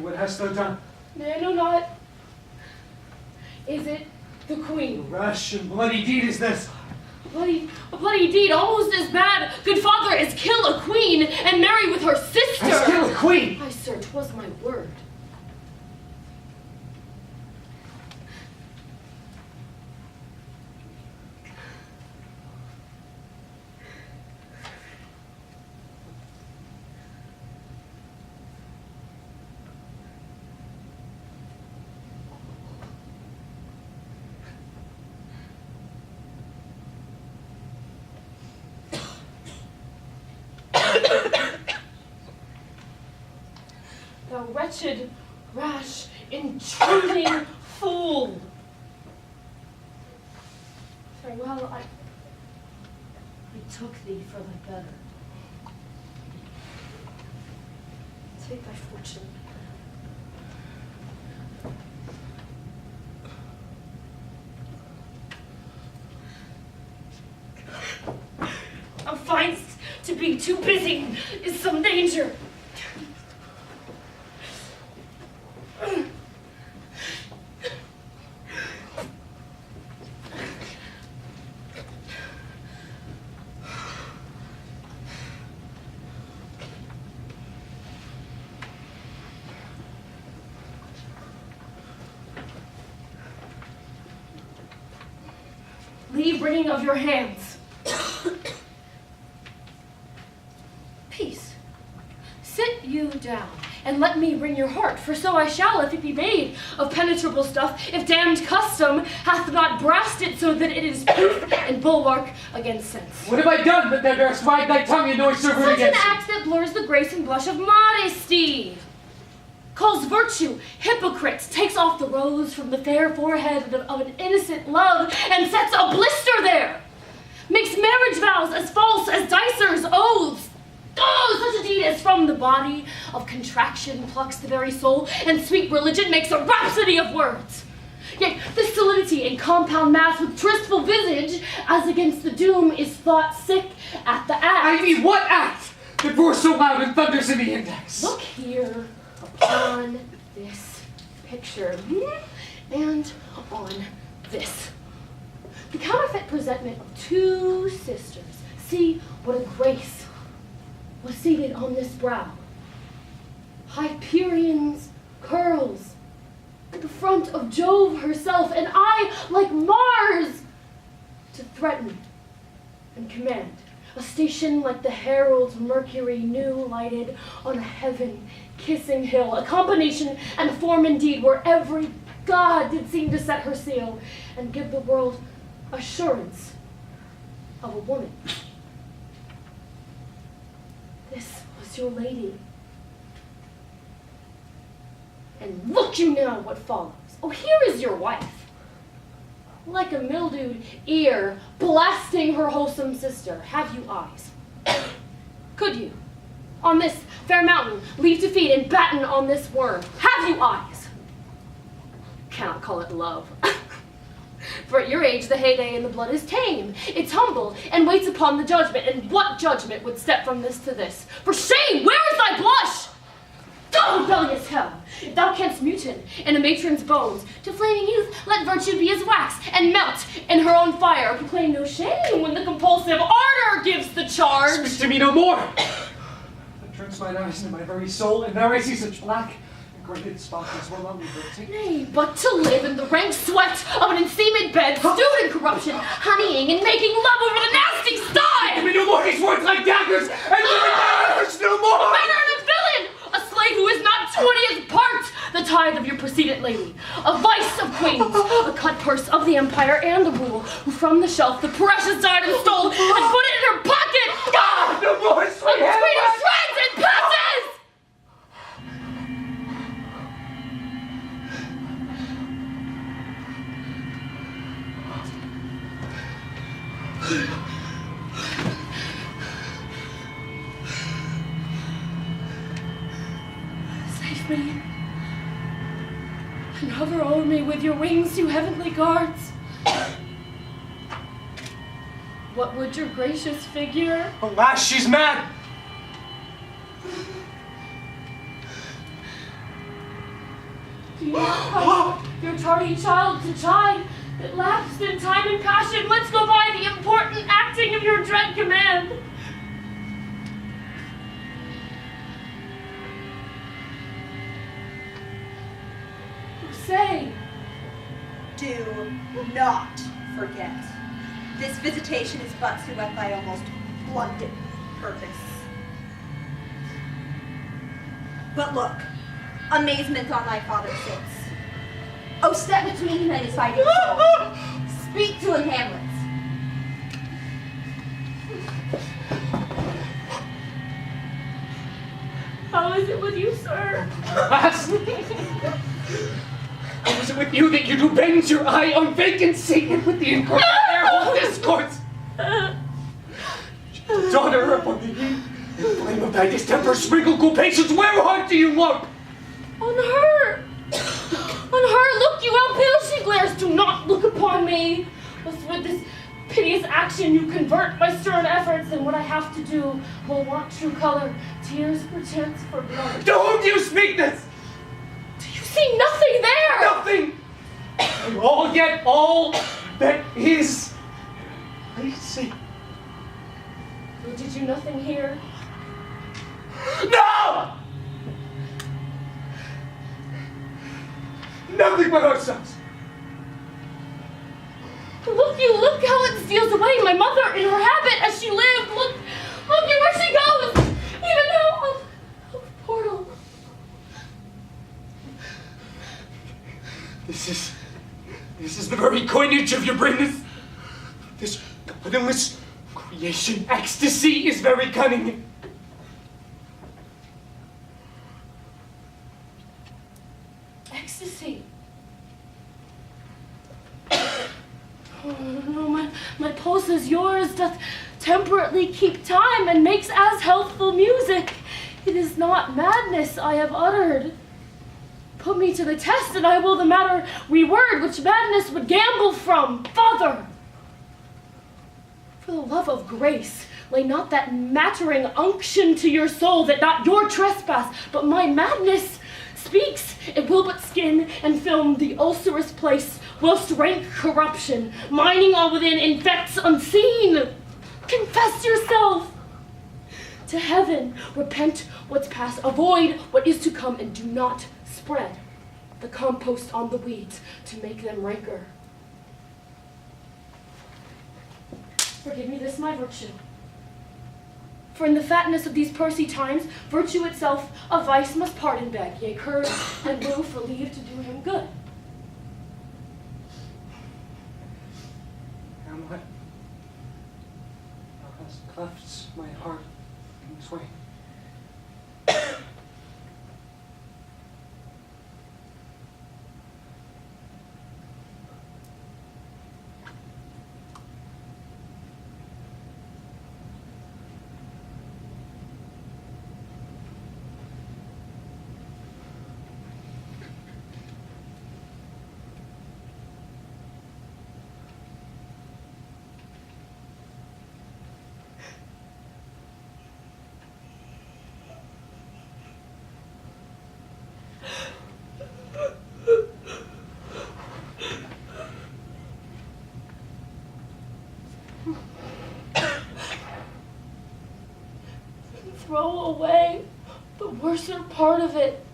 What hast thou done? Nay, no, not. Is it the queen? Rash and bloody deed is this. A bloody deed, almost as bad, good father, as kill a queen and marry with her sister. As kill a queen? Aye, sir, 'twas my word. Thou wretched, rash, intruding fool! Farewell, I took thee for thy better. Take thy fortune. Thou find'st to be too busy is some danger. Leave wringing of your hands. Peace. Sit you down, and let me wring your heart, for so I shall, if it be made of penetrable stuff, if damned custom hath not brassed it so that it is proof and bulwark against sense. What have I done that thou darest wag thy tongue in noise servant Such an against me? act that blurs the grace and blush of modesty. Calls virtue hypocrite, takes off the rose from the fair forehead of an innocent love, and sets a blister there. Makes marriage vows as false as dicers' oaths. Oh, such a deed as from the body of contraction plucks the very soul, and sweet religion makes a rhapsody of words. Yet this solidity in compound mass with tristful visage, as against the doom, is thought sick at the act. I mean, what act that roars so loud and thunders in the index? Look here upon this picture, and on this. The counterfeit presentment of two sisters. See what a grace was seated on this brow. Hyperion's curls, at the front of Jove herself, and I, like Mars, to threaten and command. A station like the herald Mercury new lighted on a heaven-kissing hill. A combination and form indeed where every God did seem to set her seal and give the world assurance of a woman. This was your lady. And look you now what follows. Oh, here is your wife. Like a mildewed ear blasting her wholesome sister, have you eyes? Could you, on this fair mountain, leave to feed and batten on this worm, have you eyes? Cannot call it love. For at your age, the heyday in the blood is tame. It's humble and waits upon the judgment. And what judgment would step from this to this? For shame, where is thy blush? Go, rebellious hell! If thou canst mutine in a matron's bones, to flaming youth let virtue be as wax, and melt in her own fire. Proclaim no shame when the compulsive ardor gives the charge. Speak to me no more! I turns mine eyes into my very soul, and there I see such black and grated spots as well on me guilty. Nay, but to live in the rank sweat of an enseamed bed, stewed in corruption, honeying and making love over the nasty sty! Give me no more these words like daggers, and give me daggers no more! A better than a villain! A slave who is not 20th part the tithe of your precedent lady, a vice of queens, a cut purse of the empire and the rule, who from the shelf the precious diamond stole and put it in her pocket! God, no more sweet between her shreds and patches! Save me. And hover over me with your wings, you heavenly guards. What would your gracious figure? Alas, she's mad! Do you not cause your tardy child to chide that lapsed in time and passion? Let's go by the important acting of your dread command. Say. Do not forget. This visitation is but to whet thy almost blunted purpose. But look, amazement on thy father sits. Oh, step between him and his fighting soul. Speak to him, Hamlet. How is it with you, sir? How is it with you that you do bend your eye on vacancy and with the incorrect air hold discourse? Daughter upon the heat, in flame of thy distemper sprinkled cool patience, whereon do you look? On her! On her! Look you how pale she glares! Do not look upon me! Lest with this piteous action you convert my stern efforts, and what I have to do will want true color, tears perchance for blood. To whom do you speak this? Do you see nothing there? Nothing! And all yet all that is, I see. Or did you nothing hear? No! Nothing but ourselves. Look how it steals away. My mother in her habit as she lived. Look at where she goes. Even now, of portal. This is the very coinage of your brightness. This fathomless creation ecstasy is very cunning. Ecstasy. Oh, no, my pulse is yours, doth temperately keep time and makes as healthful music. It is not madness I have uttered. Put me to the test, and I will the matter reword which madness would gamble from. Father, for the love of grace, lay not that mattering unction to your soul, that not your trespass, but my madness speaks. It will but skin and film the ulcerous place, whilst rank corruption, mining all within, infects unseen. Confess yourself to heaven, repent what's past, avoid what is to come, and do not spread the compost on the weeds to make them ranker. Forgive me this my virtue. For in the fatness of these pursy times, virtue itself a vice must pardon beg, yea, curse and will for leave to do him good. Hamlet. Thou hast cleft my heart in twain. Throw away the worser part of it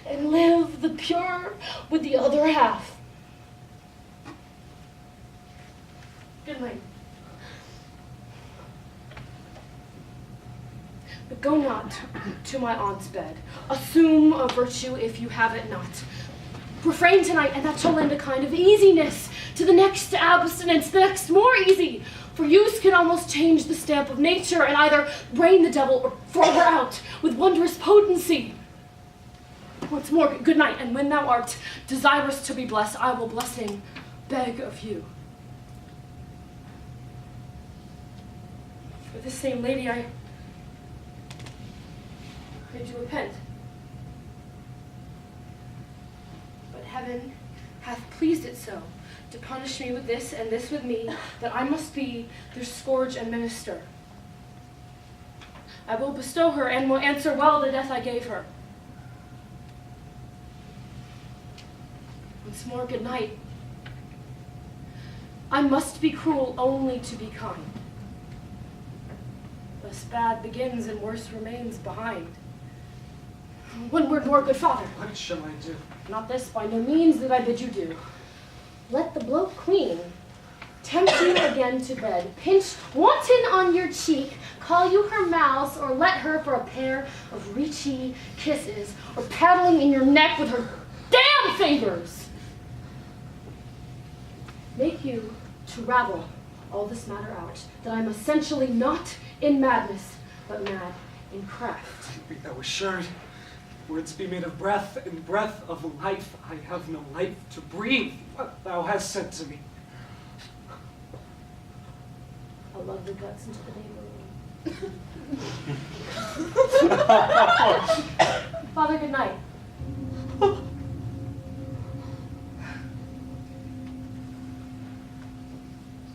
and live the pure with the other half. Good night. But go not to my aunt's bed. Assume a virtue if you have it not. Refrain tonight, and that shall lend a kind of easiness to the next abstinence, the next more easy. For use can almost change the stamp of nature, and either brain the devil or throw her out with wondrous potency. Once more, good night, and when thou art desirous to be blessed, I will blessing beg of you. For this same lady I do repent. But heaven hath pleased it so, to punish me with this and this with me, that I must be their scourge and minister. I will bestow her and will answer well the death I gave her. Once more, good night. I must be cruel only to be kind. Thus bad begins and worse remains behind. One word more, good father. What shall I do? Not this, by no means, that I bid you do. Let the bloat queen tempt you again to bed, pinch wanton on your cheek, call you her mouse, or let her for a pair of reachy kisses, or paddling in your neck with her damn fingers, make you to ravel all this matter out, that I'm essentially not in madness, but mad in craft. Be thou assured, words be made of breath, and breath of life. I have no life to breathe what thou hast said to me. I'll love the guts into the neighborhood. Father, good night.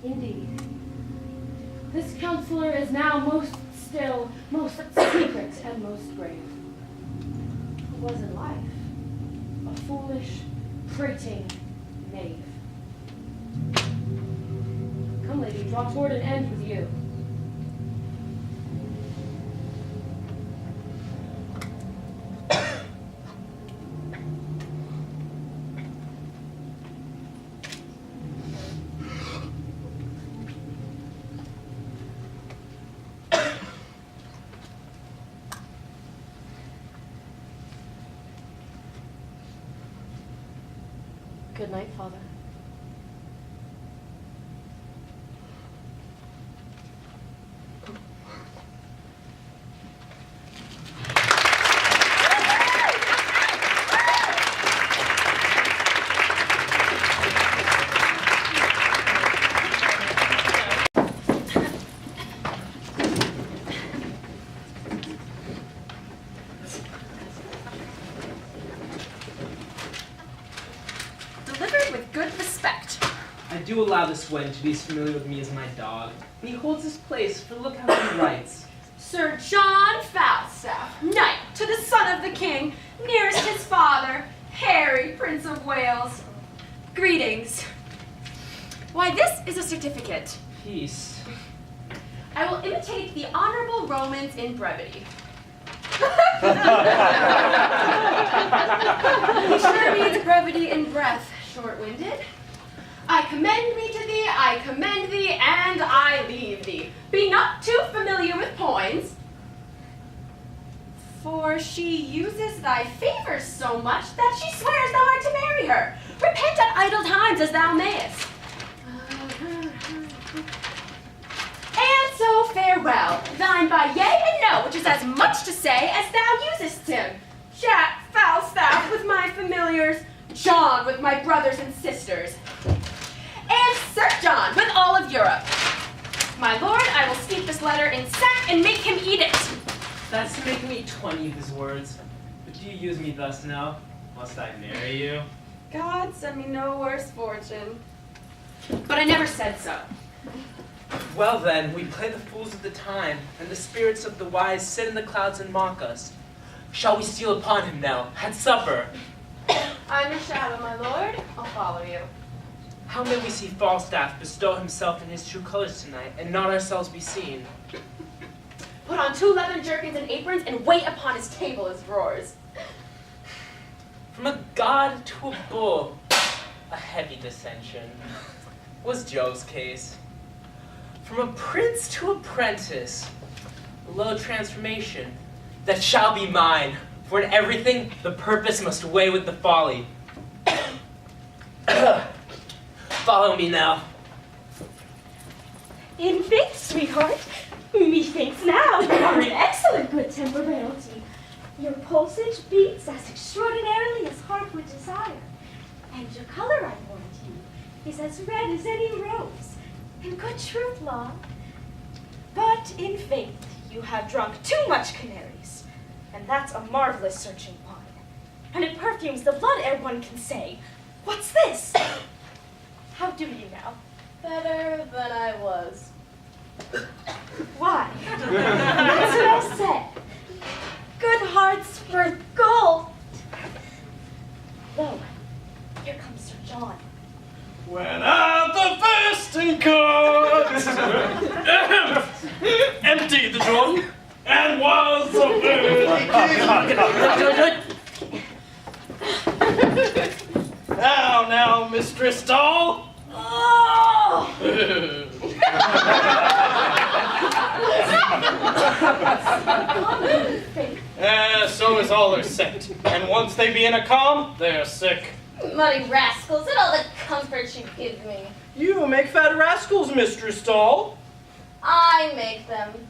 Indeed, this counselor is now most still, most secret, and most brave. Who was in life a foolish, prating knave. Come, lady, draw toward an end with you. Good night, Father. I do allow this wench to be as familiar with me as my dog, and he holds his place, for look how he writes. Sir John Falstaff, knight to the son of the king, nearest his father, Harry, Prince of Wales. Greetings. Why, this is a certificate. Peace. I will imitate the honorable Romans in brevity. Sure needs brevity in breath, short-winded. I commend me to thee, I commend thee, and I leave thee. Be not too familiar with poins, for she uses thy favors so much that she swears thou art to marry her. Repent at idle times as thou mayest. farewell, thine by yea and no, which is as much to say as thou usest him. Jack Falstaff with my familiars, John with my brothers and sisters, and Sir John with all of Europe. My lord, I will steep this letter in sack and make him eat it. That's to make me 20 of his words. But do you use me thus now? Must I marry you? God send me no worse fortune. But I never said so. Well then, we play the fools of the time, and the spirits of the wise sit in the clouds and mock us. Shall we steal upon him now, at supper? I'm your shadow, my lord. I'll follow you. How may we see Falstaff bestow himself in his true colors tonight, and not ourselves be seen? Put on 2 leathern jerkins and aprons, and wait upon his table as roars. From a god to a bull, a heavy dissension, was Joe's case. From a prince to apprentice, a low transformation, that shall be mine, for in everything the purpose must weigh with the folly. Follow me now. In faith, sweetheart, methinks now you are in excellent good temper, Realty. Your pulsage beats as extraordinarily as heart would desire. And your color, I warrant you, is as red as any rose. In good truth, law. But in faith, you have drunk too much canaries, and that's a marvelous searching wine. And it perfumes the blood ere one can say, "What's this?" How do you now? Better than I was. Why? That's what I said. Good hearts worth gold. Lo, here comes Sir John. When at the feasting court, emptied the drum, and was a Now, Mistress Doll. Oh! So is all their set. And once they be in a calm, they're sick. Muddy rascals, and all the comfort you give me. You make fat rascals, Mistress Doll. I make them.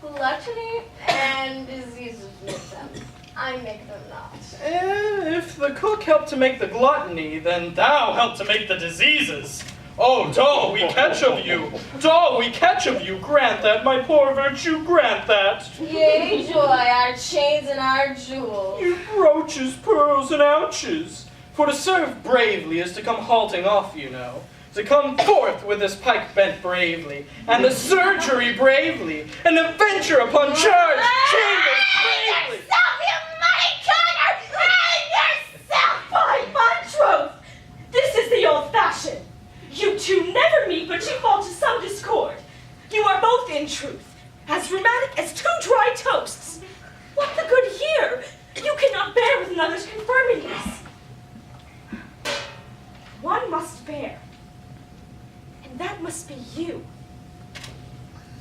Gluttony and diseases make them. I make them not. If the cook helped to make the gluttony, then thou help to make the diseases. Oh, Doll, we catch of you. Doll, we catch of you. Grant that, my poor virtue, grant that. Yea, joy, our chains and our jewels. You brooches, pearls, and ouches. For to serve bravely is to come halting off, you know. To come forth with this pike bent bravely, and the surgery bravely, and the venture upon charge chambers bravely. Yourself, you money killer! Hang yourself! By my troth! This is the old fashion. You two never meet, but you fall to some discord. You are both, in truth, as rheumatic as 2 dry toasts. What the good here? You cannot bear with another's confirmities. One must bear, and that must be you.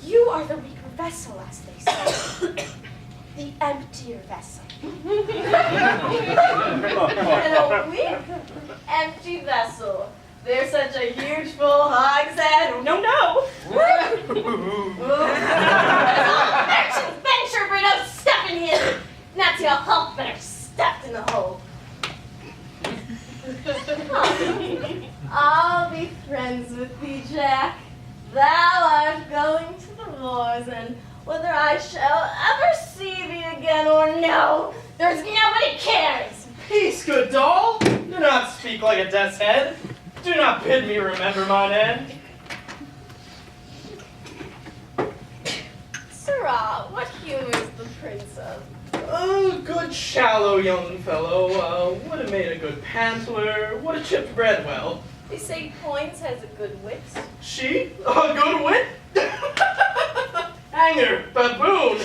You are the weaker vessel, as they say. The emptier vessel. And a weak, empty vessel. There's such a huge full hogshead. No, no. Merchant venture, but no step in here. Not your hulk better stepped in the hole. I'll be friends with thee, Jack. Thou art going to the wars, and whether I shall ever see thee again or no, there's nobody cares. Peace, good Doll. Do not speak like a death's head. Do not bid me remember mine end. Sirrah, what humors the prince of? Oh, good shallow young fellow. Would have made a good pantler. Would have chipped bread well. They say Poins has a good wit. She? A good wit? Hanger, baboon.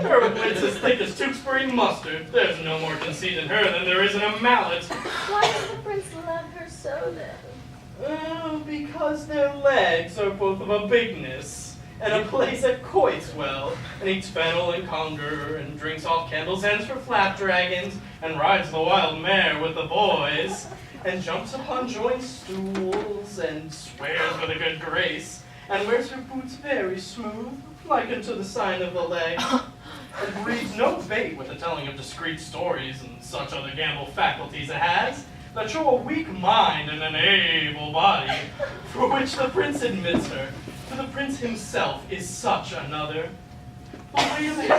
Her wit's as thick as Tewkesbury mustard. There's no more conceit in her than there is in a mallet. Why does the prince love her so then? Because their legs are both of a bigness, and a place at quoits well, and eats fennel and conger, and drinks off candles' ends for flapdragons, and rides the wild mare with the boys, and jumps upon joint stools, and swears with a good grace, and wears her boots very smooth, like unto the sign of the leg, and breeds no bait with the telling of discreet stories and such other gamble faculties it has, that show a weak mind and an able body, for which the prince admits her, for the prince himself is such another. But wait a minute.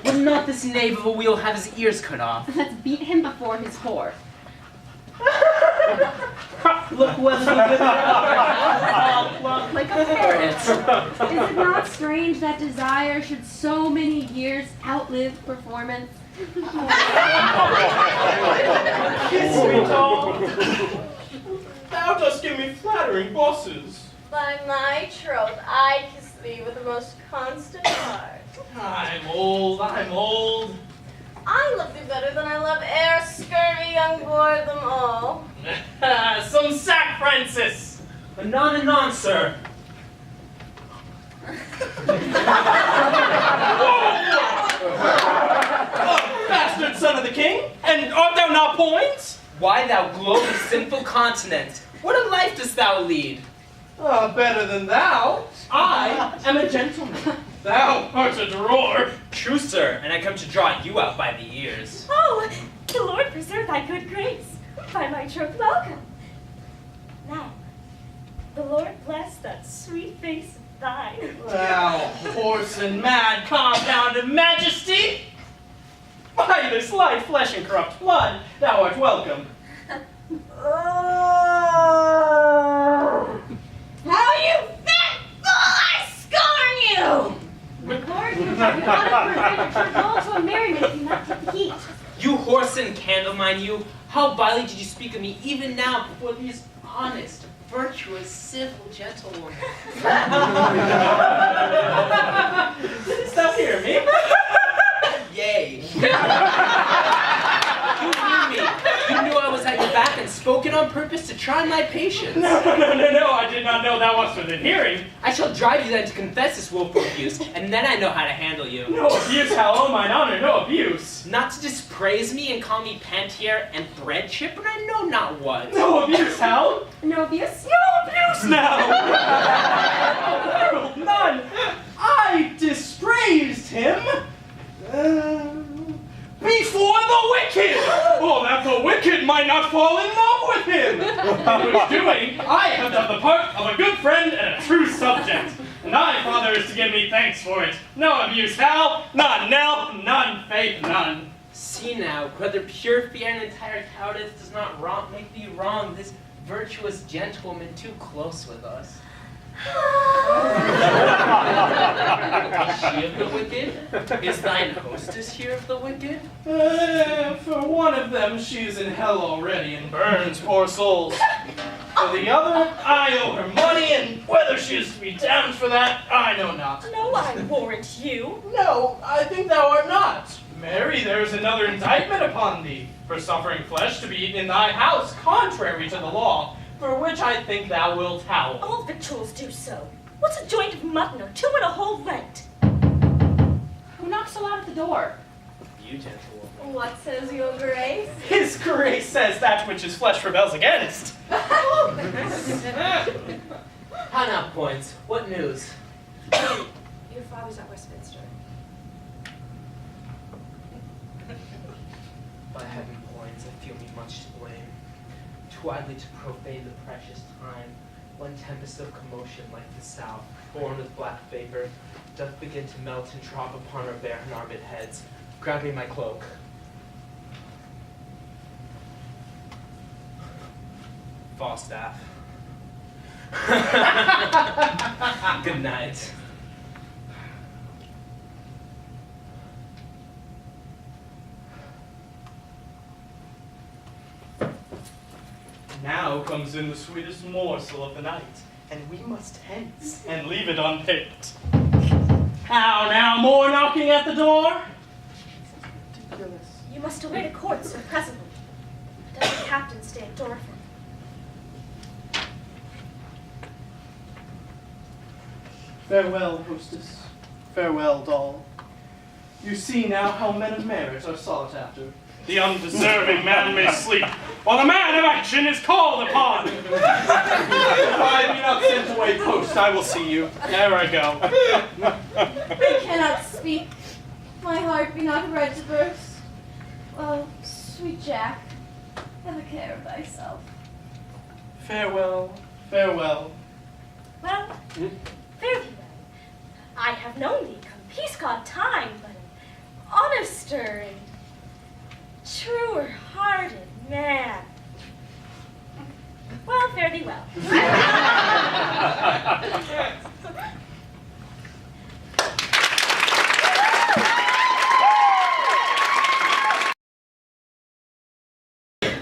Will not this knave of a wheel have his ears cut off? Let's beat him before his whore. Look what's Like a parrot. Is it not strange that desire should so many years outlive performance? Kiss me, doll. Thou dost give me flattering bosses. By my troth, I kiss thee with the most constant heart. I'm old. I love thee better than I love ere scurvy young boy them all. Some sack, Francis! Anon, sir. Bastard son of the king! And art thou not poins? Why, thou glowing sinful continent, what a life dost thou lead? Better than thou. I am a gentleman. Thou art a drawer. True, sir, and I come to draw you out by the ears. Oh, the Lord preserve thy good grace. By my troth, welcome. Now, the Lord bless that sweet face of thine. Thou horse and mad compound of majesty! By this light flesh and corrupt blood, thou art welcome. How you fat fool! I scorn you! Lord, you have not presented your goal to a merriment, do not take the heat. You horse and candle, mind you, how vilely did you speak of me even now before these honest, virtuous, civil gentlewomen? Didst thou hear me? Yay. You knew me. You knew I was at your back and spoken on purpose to try my patience. No, I did not know thou wast within hearing. I shall drive you then to confess this willful abuse, and then I know how to handle you. No abuse, Hal, oh mine honor, no abuse. Not to dispraise me and call me pantier and bread chipper, I know not what. No abuse, Hal. No abuse? No abuse now. Harold, none. I dispraised him. Before the wicked! Oh, that the wicked might not fall in love with him! Whose doing, I have done the part of a good friend and a true subject. And thy father is to give me thanks for it. No abuse, Hal, none, Nell, none, faith, none. See now, whether pure fear and entire cowardice does not make thee wrong, this virtuous gentlewoman too close with us. Is she of the wicked? Is thine hostess here of the wicked? For one of them, she is in hell already and burns poor souls. For the other, I owe her money, and whether she is to be damned for that, I know not. No, I warrant you. No, I think thou art not. Mary, there is another indictment upon thee, for suffering flesh to be eaten in thy house, contrary to the law, for which I think thou wilt howl. All victuals do so. What's a joint of mutton or 2 and a whole rent? Who knocks so loud at the door? You, gentlewoman. What says your grace? His grace says that which his flesh rebels against. How now, Points? What news? Your father's at Westminster. By heaven, Points, I feel me much to blame. Too idly to profane the precious time, when tempest of commotion like the south, born with black vapor, doth begin to melt and drop upon our bare and armed heads. Grab me my cloak. Falstaff. Good night. Now comes in the sweetest morsel of the night, and we must hence and leave it unpicked. How now, more knocking at the door? You must await a court, sir, presently. Does the captain stay at Dorford? Farewell, hostess. Farewell, doll. You see now how men of merit are sought after. The undeserving man may sleep, while the man of action is called upon. If I be not sent away post, I will see you. There I go. I cannot speak. My heart be not ready to burst. Oh, sweet Jack, have a care of thyself. Farewell, farewell. Well, fare thee well. I have known thee come peace god time, but an honester and truer-hearted man. Well, fare thee well.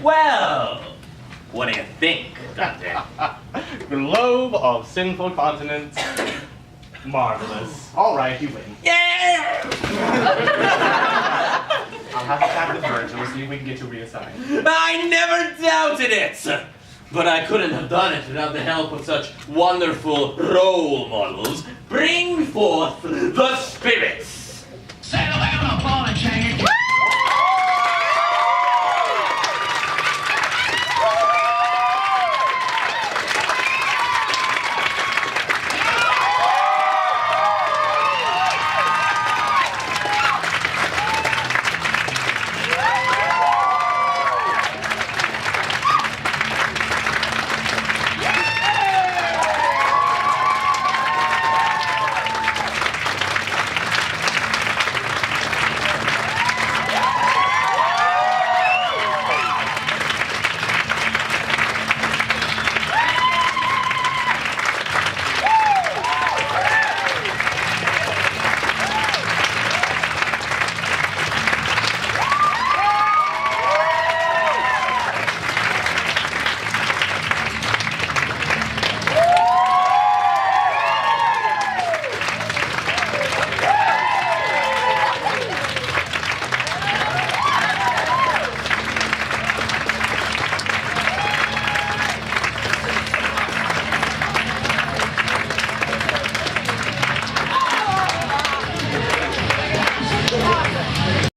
Well, what do you think, Dante? Globe of sinful continents. Marvelous. All right, you win. Yeah! I'll have to chat with Virgil, see if we can get you reassigned. I never doubted it! But I couldn't have done it without the help of such wonderful role models. Bring forth the spirit!